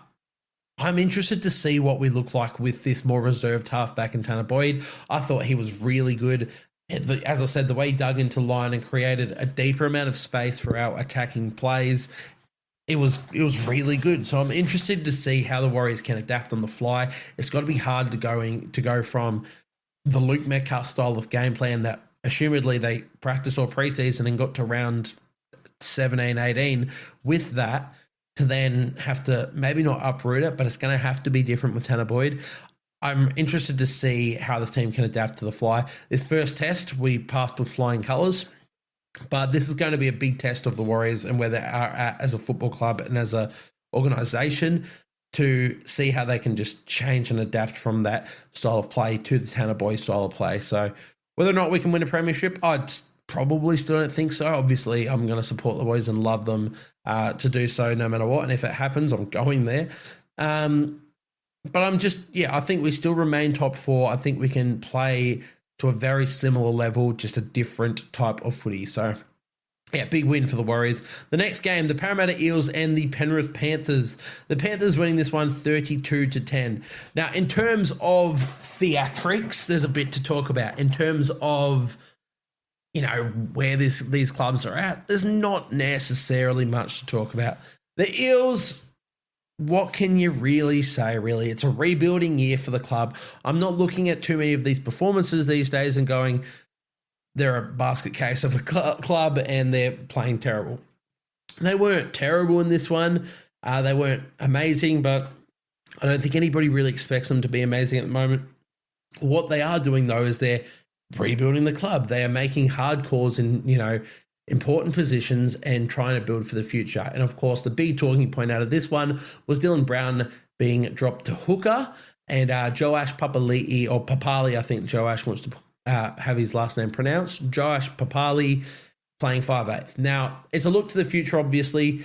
I'm interested to see what we look like with this more reserved halfback in Tanner Boyd. I thought he was really good. As I said, the way he dug into line and created a deeper amount of space for our attacking plays, it was really good. So I'm interested to see how the Warriors can adapt on the fly. It's got to be hard to go from the Luke Metcalf style of game plan that assumedly they practiced all preseason and got to round 17, 18 with that, to then have to maybe not uproot it, but it's going to have to be different with Tanner Boyd. I'm interested to see how this team can adapt to the fly. This first test, we passed with flying colours, but this is going to be a big test of the Warriors and where they are at as a football club and as an organisation, to see how they can just change and adapt from that style of play to the Tanner Boyd style of play. So whether or not we can win a premiership, I probably still don't think so. Obviously, I'm going to support the boys and love them to do so no matter what. And if it happens, I'm going there. But I think we still remain top 4. I think we can play to a very similar level, just a different type of footy. So, yeah, big win for the Warriors. The next game, the Parramatta Eels and the Penrith Panthers. The Panthers winning this one 32-10. Now, in terms of theatrics, there's a bit to talk about. In terms of, where these clubs are at, there's not necessarily much to talk about. The Eels, what can you really say, really? It's a rebuilding year for the club. I'm not looking at too many of these performances these days and going, they're a basket case of a club and they're playing terrible. They weren't terrible in this one. They weren't amazing, but I don't think anybody really expects them to be amazing at the moment. What they are doing, though, is they're rebuilding the club. They are making hard calls in, important positions and trying to build for the future. And, of course, the big talking point out of this one was Dylan Brown being dropped to hooker, and Joash Papali'i, or Papali, I think Joash wants to have his last name pronounced, Joash Papali, playing 5'8". Now, it's a look to the future, obviously.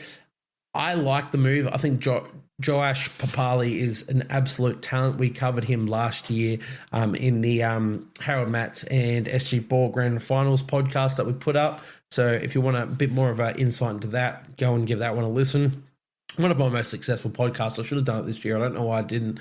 I like the move. I think Joash Papali is an absolute talent. We covered him last year in the Harold Matts and SG Ball Grand Finals podcast that we put up. So if you want a bit more of an insight into that, go and give that one a listen. One of my most successful podcasts. I should have done it this year. I don't know why I didn't.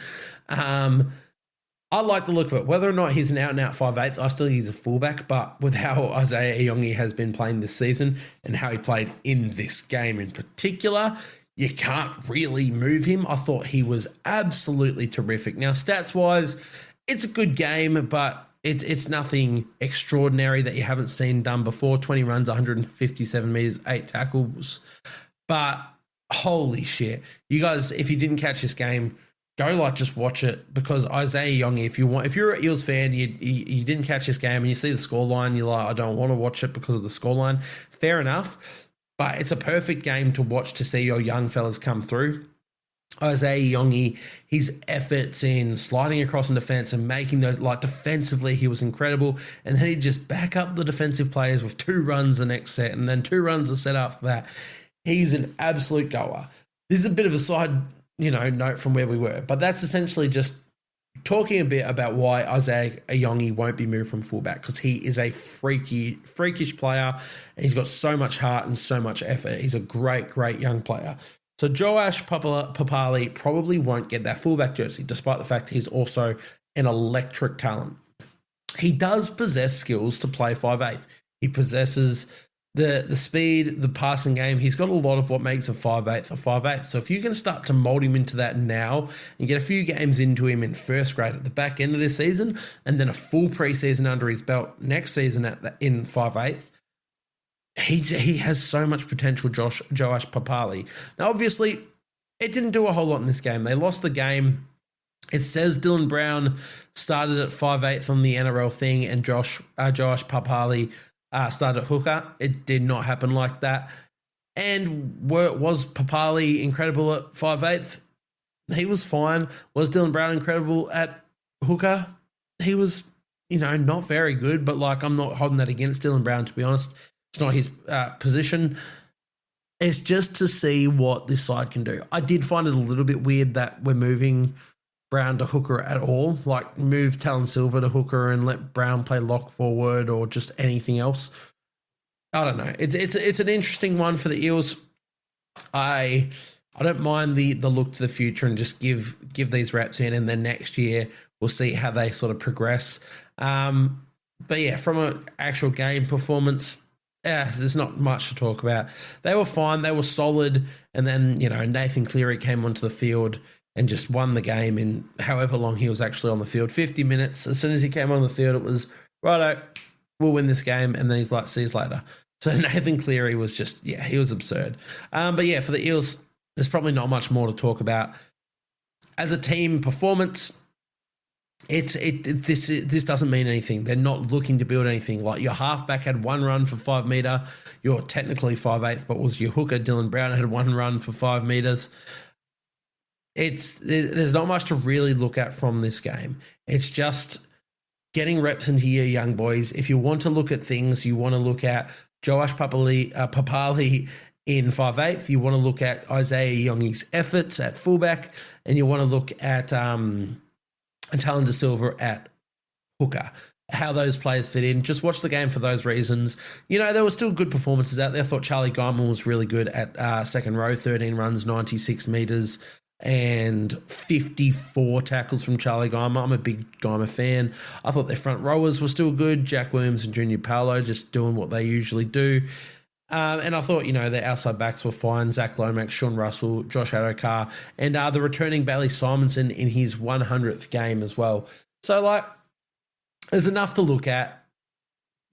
I like the look of it. Whether or not he's an out-and-out 5'8", I still think he's a fullback, but with how Isaiah Iongi has been playing this season and how he played in this game in particular, you can't really move him. I thought he was absolutely terrific. Now, stats-wise, it's a good game, but it's nothing extraordinary that you haven't seen done before. 20 runs, 157 metres, 8 tackles. But holy shit. You guys, if you didn't catch this game, go just watch it, because Isaiah Iongi, if you're an Eels fan, you didn't catch this game and you see the scoreline, you're like, I don't want to watch it because of the scoreline. Fair enough, but it's a perfect game to watch to see your young fellas come through. Isaiah Iongi, his efforts in sliding across in defence and making those, defensively, he was incredible. And then he'd just back up the defensive players with 2 runs the next set and then 2 runs the set after that. He's an absolute goer. This is a bit of a side note from where we were, but that's essentially just talking a bit about why Isaiah Ayongi won't be moved from fullback, because he is a freakish player, and he's got so much heart and so much effort. He's a great young player. So Joash Papali probably won't get that fullback jersey, despite the fact he's also an electric talent. He does possess skills to play 5'8". He possesses the speed, the passing game. He's got a lot of what makes a 5'8" a 5'8". So if you can start to mold him into that now and get a few games into him in first grade at the back end of this season, and then a full preseason under his belt next season in 5'8", he has so much potential, Joash Papali. Now, obviously, it didn't do a whole lot in this game. They lost the game. It says Dylan Brown started at 5'8" on the NRL thing, and Joash Papali started at hooker. It did not happen like that. And was Papali incredible at 5'8"? He was fine. Was Dylan Brown incredible at hooker? He was, not very good, but I'm not holding that against Dylan Brown, to be honest. It's not his position. It's just to see what this side can do. I did find it a little bit weird that we're moving Brown to hooker at all. Move Talon Silver to hooker and let Brown play lock forward or just anything else. I don't know. It's an interesting one for the Eels. I don't mind the look to the future and just give these reps in, and then next year we'll see how they sort of progress. But yeah, from an actual game performance, there's not much to talk about. They were fine. They were solid. And then, Nathan Cleary came onto the field and just won the game in however long he was actually on the field. 50 minutes. As soon as he came on the field, it was, righto, we'll win this game. And then he's like, see you later. So Nathan Cleary was just, he was absurd. But yeah, for the Eels, there's probably not much more to talk about. As a team performance, this doesn't mean anything. They're not looking to build anything. Your halfback had one run for 5 meter. You're technically 5'8", but was your hooker Dylan Brown had one run for 5 meters. There's not much to really look at from this game. It's just getting reps into your young boys. If you want to look at things, you want to look at Joash Papali in 5'8". You want to look at Isaiah Yongi's efforts at fullback, and you want to look at and Talon De Silva at hooker, how those players fit in. Just watch the game for those reasons. There were still good performances out there. I thought Charlie Guyman was really good at second row, 13 runs, 96 metres, and 54 tackles from Charlie Guyman. I'm a big Guyman fan. I thought their front rowers were still good. Jack Williams and Junior Paolo just doing what they usually do. And I thought, their outside backs were fine. Zach Lomax, Sean Russell, Josh Adokar, and the returning Bailey Simonson in his 100th game as well. So, there's enough to look at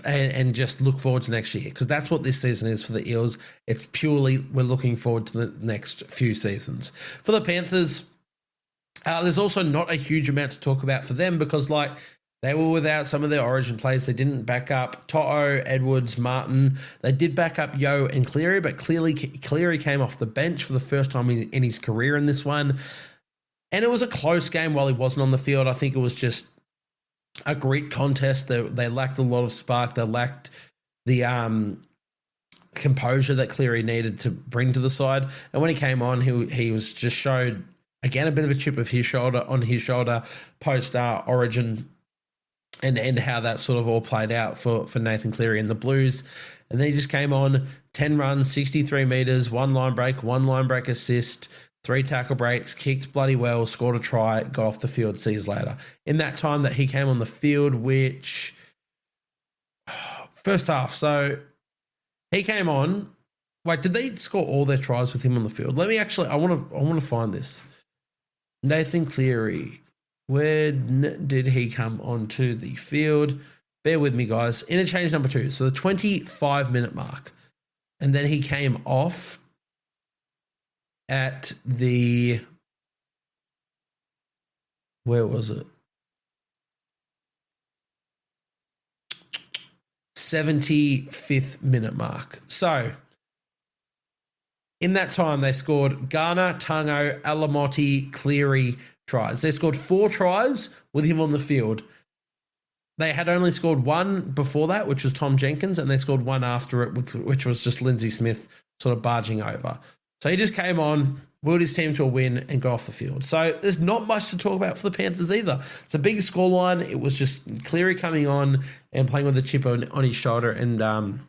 and just look forward to next year, because that's what this season is for the Eels. It's purely we're looking forward to the next few seasons. For the Panthers, there's also not a huge amount to talk about for them, because, they were without some of their origin players. They didn't back up To'o, Edwards, Martin. They did back up Yo and Cleary, but Cleary came off the bench for the first time in his career in this one. And it was a close game while he wasn't on the field. I think it was just a great contest. They lacked a lot of spark. They lacked the composure that Cleary needed to bring to the side. And when he came on, he was just showed, again, a bit of a chip of his shoulder post Origin, and how that sort of all played out for Nathan Cleary and the Blues. And then he just came on, 10 runs, 63 metres, one line break assist, 3 tackle breaks, kicked bloody well, scored a try, got off the field, sees later. In that time that he came on the field, which first half, so he came on. Wait, did they score all their tries with him on the field? Let me actually, I want to find this. Nathan Cleary, where did he come onto the field? Bear with me, guys. Interchange number 2, so the 25-minute mark. And then he came off at the, where was it? 75th minute mark. So, in that time, they scored Garner, Tungo, Alamotti, Cleary tries. They scored 4 tries with him on the field. They had only scored 1 before that, which was Tom Jenkins, and they scored 1 after it, which was just Lindsay Smith sort of barging over. So he just came on, willed his team to a win, and got off the field. So there's not much to talk about for the Panthers either. It's a big scoreline. It was just Cleary coming on and playing with the chip on his shoulder and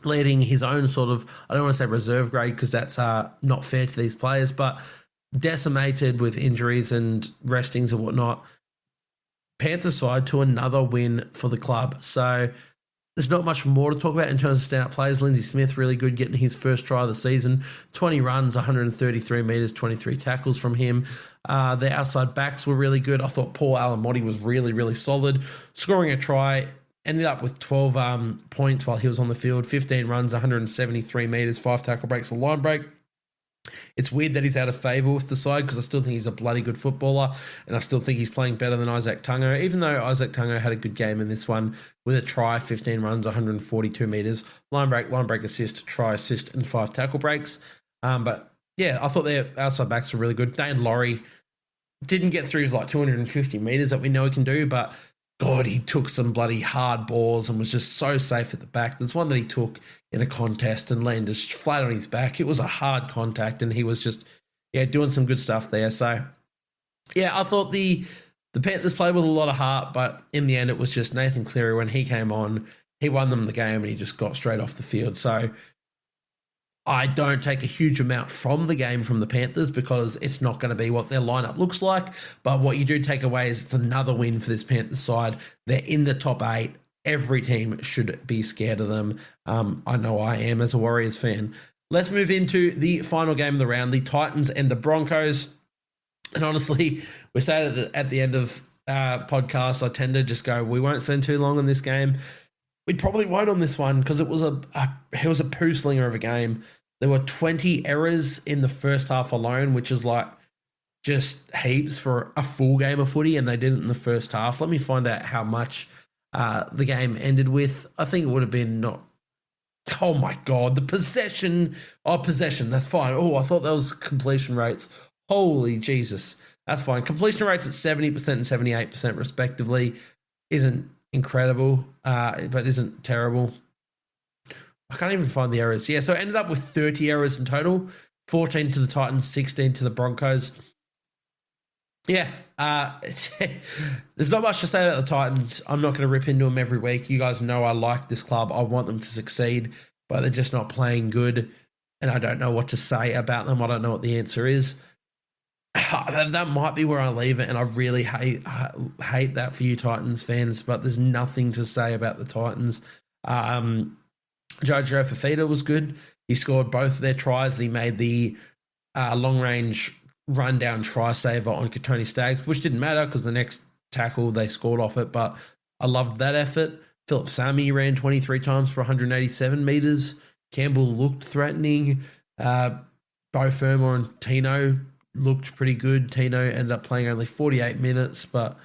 leading his own sort of, I don't want to say reserve grade because that's not fair to these players, but decimated with injuries and restings and whatnot. Panthers side to another win for the club. So there's not much more to talk about in terms of standout players. Lindsay Smith, really good, getting his first try of the season. 20 runs, 133 metres, 23 tackles from him. Their outside backs were really good. I thought Paul Alamotti was really, really solid. Scoring a try, ended up with 12 points while he was on the field. 15 runs, 173 metres, 5 tackle breaks, a line break. It's weird that he's out of favour with the side because I still think he's a bloody good footballer and I still think he's playing better than Isaac Tungo, even though Isaac Tungo had a good game in this one with a try, 15 runs, 142 metres, line break assist, try assist and 5 tackle breaks. But yeah, I thought their outside backs were really good. Dane Laurie didn't get through his 250 metres that we know he can do, but God, he took some bloody hard balls and was just so safe at the back. There's one that he took in a contest and landed flat on his back. It was a hard contact and he was just, doing some good stuff there. So, I thought the Panthers played with a lot of heart, but in the end it was just Nathan Cleary. When he came on, he won them the game and he just got straight off the field. So I don't take a huge amount from the game from the Panthers because it's not going to be what their lineup looks like. But what you do take away is it's another win for this Panthers side. They're in the top 8. Every team should be scared of them. I know I am as a Warriors fan. Let's move into the final game of the round, the Titans and the Broncos. And honestly, we say at the end of podcasts, I tend to just go, we won't spend too long on this game. We probably won't on this one because it was a poo slinger of a game. There were 20 errors in the first half alone, which is just heaps for a full game of footy, and they did it in the first half. Let me find out how much the game ended with. I think it would have been not. Oh my God, the possession. Oh, possession. That's fine. Oh, I thought that was completion rates. Holy Jesus. That's fine. Completion rates at 70% and 78% respectively isn't incredible, but isn't terrible. I can't even find the errors. Yeah, so it ended up with 30 errors in total, 14 to the Titans, 16 to the Broncos. Yeah, there's not much to say about the Titans. I'm not going to rip into them every week. You guys know I like this club. I want them to succeed, but they're just not playing good, and I don't know what to say about them. I don't know what the answer is. That might be where I leave it, and I really hate that for you Titans fans, but there's nothing to say about the Titans. Jojo Fafita was good. He scored both of their tries, and he made the long-range rundown try saver on Katoni Staggs, which didn't matter because the next tackle they scored off it, but I loved that effort. Philip Sami ran 23 times for 187 metres. Campbell looked threatening. Bo Fermor and Tino looked pretty good. Tino ended up playing only 48 minutes, but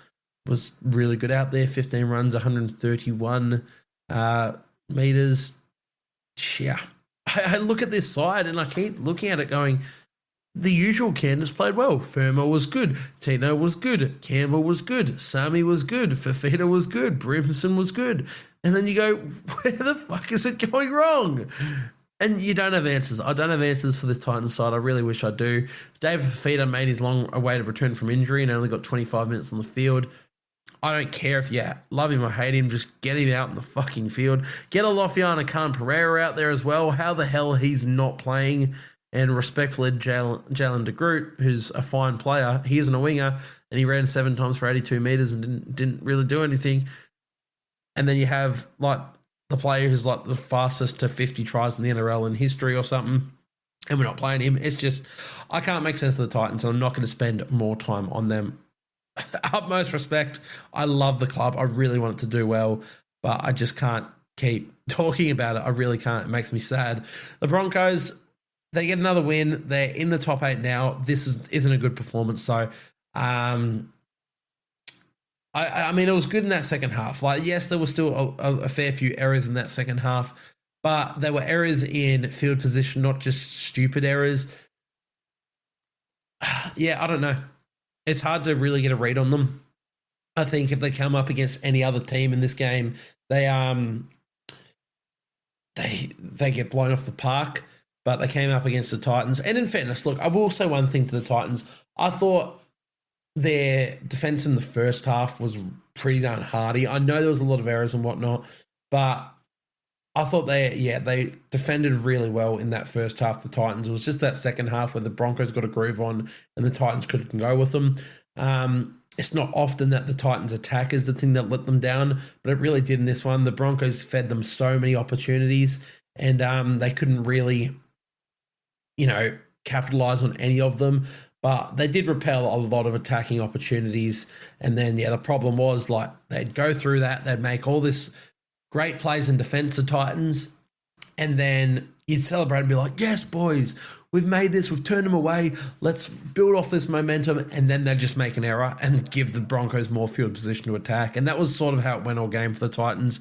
was really good out there. 15 runs, 131 metres. Yeah. I look at this side and I keep looking at it going, the usual Candace played well. Fermo was good. Tino was good. Campbell was good. Sami was good. Fafita was good. Brimson was good. And then you go, where the fuck is it going wrong? And you don't have answers. I don't have answers for this Titans side. I really wish I do. Dave Fafita made his long-awaited return from injury and only got 25 minutes on the field. I don't care if you love him or hate him. Just get him out in the fucking field. Get Alofiana Khan Pereira out there as well. How the hell he's not playing? And respectfully, Jalen de Groot, who's a fine player, he isn't a winger, and he ran 7 times for 82 metres and didn't really do anything. And then you have the player who's the fastest to 50 tries in the NRL in history or something, and we're not playing him. It's just, I can't make sense of the Titans, and I'm not going to spend more time on them. Utmost respect. I love the club. I really want it to do well, but I just can't keep talking about it. I really can't. It makes me sad. The Broncos, they get another win. They're in the top 8 now. This isn't a good performance. So, I mean, it was good in that second half. Yes, there was still a fair few errors in that second half, but there were errors in field position, not just stupid errors. Yeah, I don't know. It's hard to really get a read on them. I think if they come up against any other team in this game, they get blown off the park. but they came up against the Titans. And in fairness, look, I will say one thing to the Titans. I thought their defense in the first half was pretty darn hardy. I know there was a lot of errors and whatnot, but I thought they defended really well in that first half, the Titans. It was just that second half where the Broncos got a groove on and the Titans couldn't go with them. It's not often that the Titans attack is the thing that let them down, but it really did in this one. The Broncos fed them so many opportunities and they couldn't really, capitalize on any of them. But they did repel a lot of attacking opportunities. And then, the problem was they'd go through that, they'd make all this great plays in defense, the Titans, and then you'd celebrate and be like, yes, boys, we've made this, we've turned them away, let's build off this momentum, and then they'd just make an error and give the Broncos more field position to attack. And that was sort of how it went all game for the Titans.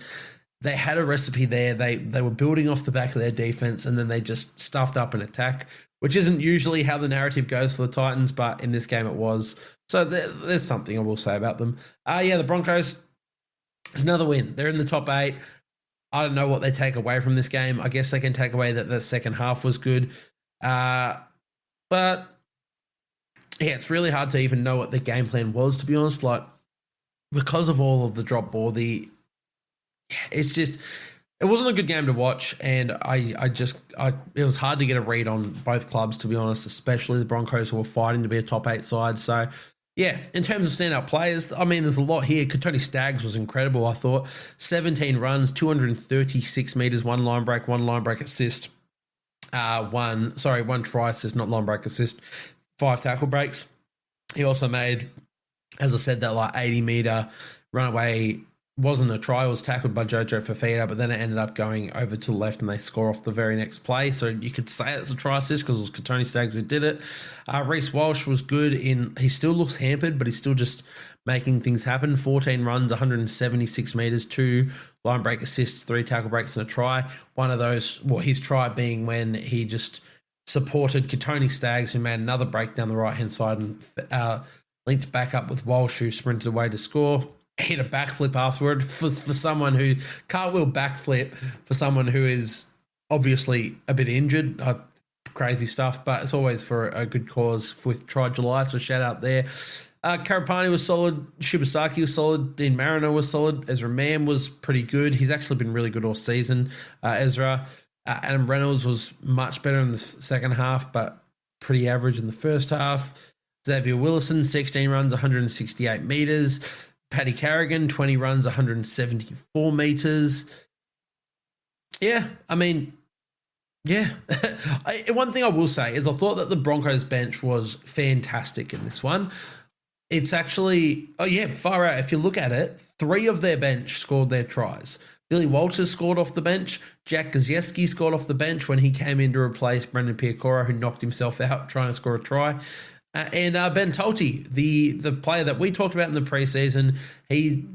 They had a recipe there. They were building off the back of their defense, and then they just stuffed up an attack, which isn't usually how the narrative goes for the Titans, but in this game it was. So there's something I will say about them. The Broncos, it's another win. They're in the top 8. I don't know what they take away from this game. I guess they can take away that the second half was good. But it's really hard to even know what the game plan was, to be honest. Because of all of the drop ball, it wasn't a good game to watch, and it was hard to get a read on both clubs, to be honest, especially the Broncos, who were fighting to be a top 8 side. So, in terms of standout players, there's a lot here. Tony Staggs was incredible, I thought. 17 runs, 236 metres, one line break assist. One try assist, not line break assist. 5 tackle breaks. He also made, as I said, that 80-metre runaway. Wasn't a try, it was tackled by Jojo Fafita, but then it ended up going over to the left and they score off the very next play. So you could say it's a try assist because it was Tony Staggs who did it. Reece Walsh was good he still looks hampered, but he's still just making things happen. 14 runs, 176 metres, 2 line break assists, 3 tackle breaks and a try. One of those, his try being when he just supported Tony Staggs, who made another break down the right-hand side and linked back up with Walsh, who sprinted away to score. Hit a backflip afterward for someone who cartwheel backflip for someone who is obviously a bit injured. Crazy stuff, but it's always for a good cause with Try July, so shout out there. Karapani was solid. Shibasaki was solid. Dean Mariner was solid. Ezra Mann was pretty good. He's actually been really good all season, Ezra. Adam Reynolds was much better in the second half, but pretty average in the first half. Xavier Willison, 16 runs, 168 metres. Paddy Carrigan, 20 runs, 174 metres. One thing I will say is I thought that the Broncos bench was fantastic in this one. It's actually, far out. If you look at it, 3 of their bench scored their tries. Billy Walters scored off the bench. Jack Gazieski scored off the bench when he came in to replace Brendan Piacora, who knocked himself out trying to score a try. And Ben Tolte, the player that we talked about in the preseason, he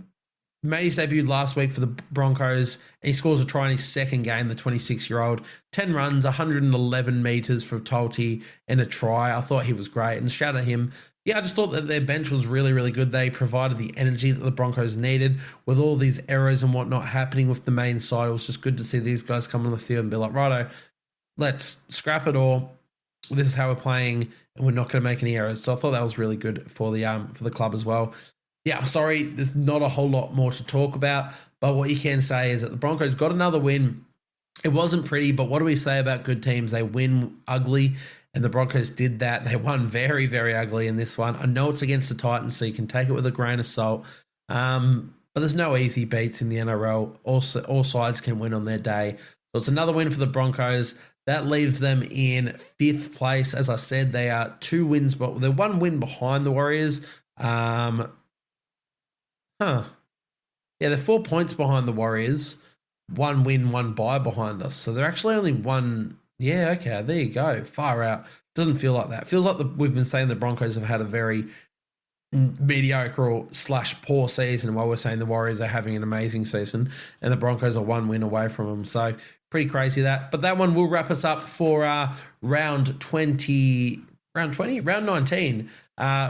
made his debut last week for the Broncos, and he scores a try in his second game, the 26-year-old. 10 runs, 111 metres for Tolte, and a try. I thought he was great, and shout out him. I just thought that their bench was really, really good. They provided the energy that the Broncos needed with all these errors and whatnot happening with the main side. It was just good to see these guys come on the field and be like, righto, let's scrap it all. This is how we're playing, and we're not going to make any errors. So I thought that was really good for the club as well. I'm sorry, there's not a whole lot more to talk about, but what you can say is that the Broncos got another win. It wasn't pretty, but what do we say about good teams? They win ugly, and the Broncos did that. They won very, very ugly in this one. I know it's against the Titans, so you can take it with a grain of salt. But there's no easy beats in the NRL. All sides can win on their day. So it's another win for the Broncos. That leaves them in 5th place. As I said, they are 2 wins, but they're 1 win behind the Warriors. They're 4 points behind the Warriors. 1 win, 1 bye behind us. So they're actually only 1. Yeah, okay, there you go. Far out. Doesn't feel like that. It feels like we've been saying the Broncos have had a very mediocre or / poor season, while we're saying the Warriors are having an amazing season, and the Broncos are 1 win away from them. So pretty crazy that. But that one will wrap us up for round 19.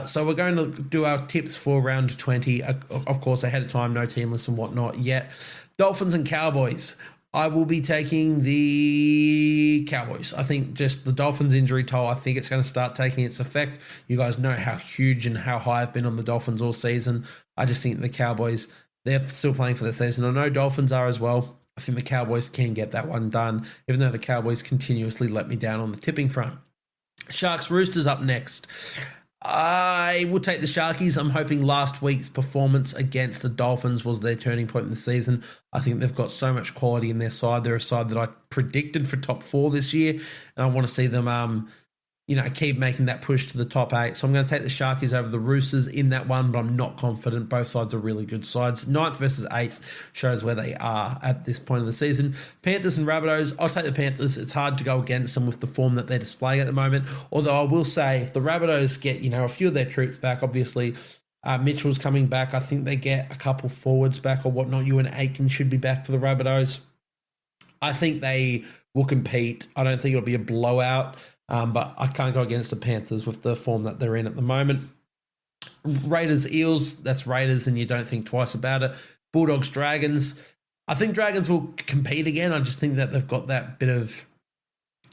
So we're going to do our tips for round 20. Of course, ahead of time, no team list and whatnot yet. Dolphins and Cowboys. I will be taking the Cowboys. I think just the Dolphins injury toll, I think it's going to start taking its effect. You guys know how huge and how high I've been on the Dolphins all season. I just think the Cowboys, they're still playing for the season. I know Dolphins are as well. I think the Cowboys can get that one done, even though the Cowboys continuously let me down on the tipping front. Sharks Roosters up next. I will take the Sharkies. I'm hoping last week's performance against the Dolphins was their turning point in the season. I think they've got so much quality in their side. They're a side that I predicted for top 4 this year, and I want to see them keep making that push to the top 8. So I'm going to take the Sharkies over the Roosters in that one, but I'm not confident. Both sides are really good sides. 9th versus 8th shows where they are at this point of the season. Panthers and Rabbitohs, I'll take the Panthers. It's hard to go against them with the form that they're displaying at the moment. Although I will say, if the Rabbitohs get, a few of their troops back, obviously Mitchell's coming back. I think they get a couple forwards back or whatnot. Ewan Aitken should be back for the Rabbitohs. I think they will compete. I don't think it'll be a blowout. But I can't go against the Panthers with the form that they're in at the moment. Raiders, Eels, that's Raiders, and you don't think twice about it. Bulldogs, Dragons. I think Dragons will compete again. I just think that they've got that bit of...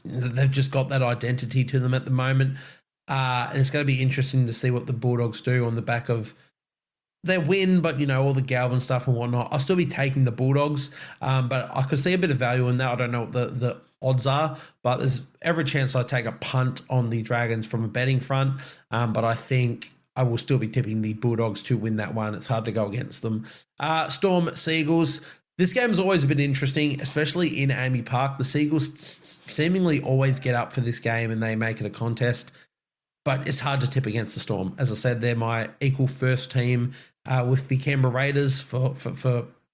They've just got that identity to them at the moment. And it's going to be interesting to see what the Bulldogs do on the back of their win, but, all the Galvin stuff and whatnot. I'll still be taking the Bulldogs, but I could see a bit of value in that. I don't know what the odds are, but there's every chance I take a punt on the Dragons from a betting front. But I think I will still be tipping the Bulldogs to win that one. It's hard to go against them. Storm, Seagulls. This game's always a bit interesting, especially in Amy Park. The Seagulls seemingly always get up for this game and they make it a contest. But it's hard to tip against the Storm. As I said, they're my equal first team with the Canberra Raiders for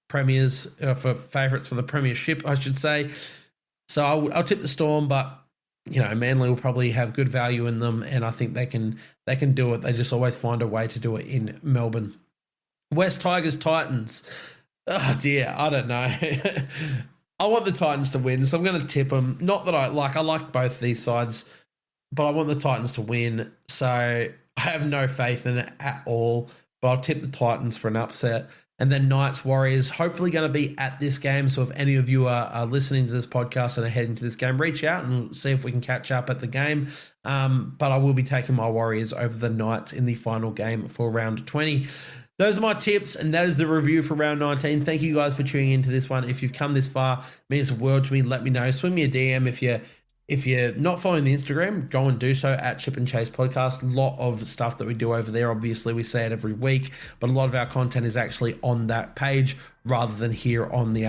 premiers, for favourites for the premiership, I should say. So I'll tip the Storm, but Manly will probably have good value in them, and I think they can do it. They just always find a way to do it in Melbourne. West Tigers, Titans. Oh dear, I don't know. I want the Titans to win, so I'm going to tip them. Not that I like both these sides, but I want the Titans to win. So I have no faith in it at all, but I'll tip the Titans for an upset. And then Knights, Warriors, hopefully going to be at this game. So if any of you are listening to this podcast and are heading to this game, reach out and see if we can catch up at the game. But I will be taking my Warriors over the Knights in the final game for round 20. Those are my tips, and that is the review for round 19. Thank you guys for tuning into this one. If you've come this far, it means the world to me. Let me know. Swing me a DM if you're not following the Instagram, go and do so at Chip and Chase Podcast. A lot of stuff that we do over there. Obviously, we say it every week, but a lot of our content is actually on that page rather than here on the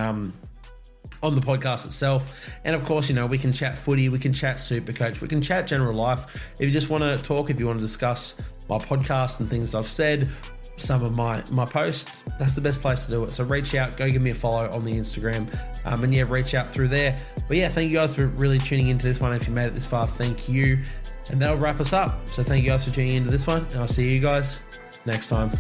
podcast itself. And of course, we can chat footy, we can chat Supercoach, we can chat general life. If you just want to talk, if you want to discuss my podcast and things that I've said, some of my posts, that's the best place to do it. So reach out, go give me a follow on the Instagram, and reach out through there. But thank you guys for really tuning into this one. If you made it this far, thank you. And that'll wrap us up. So thank you guys for tuning into this one, and I'll see you guys next time.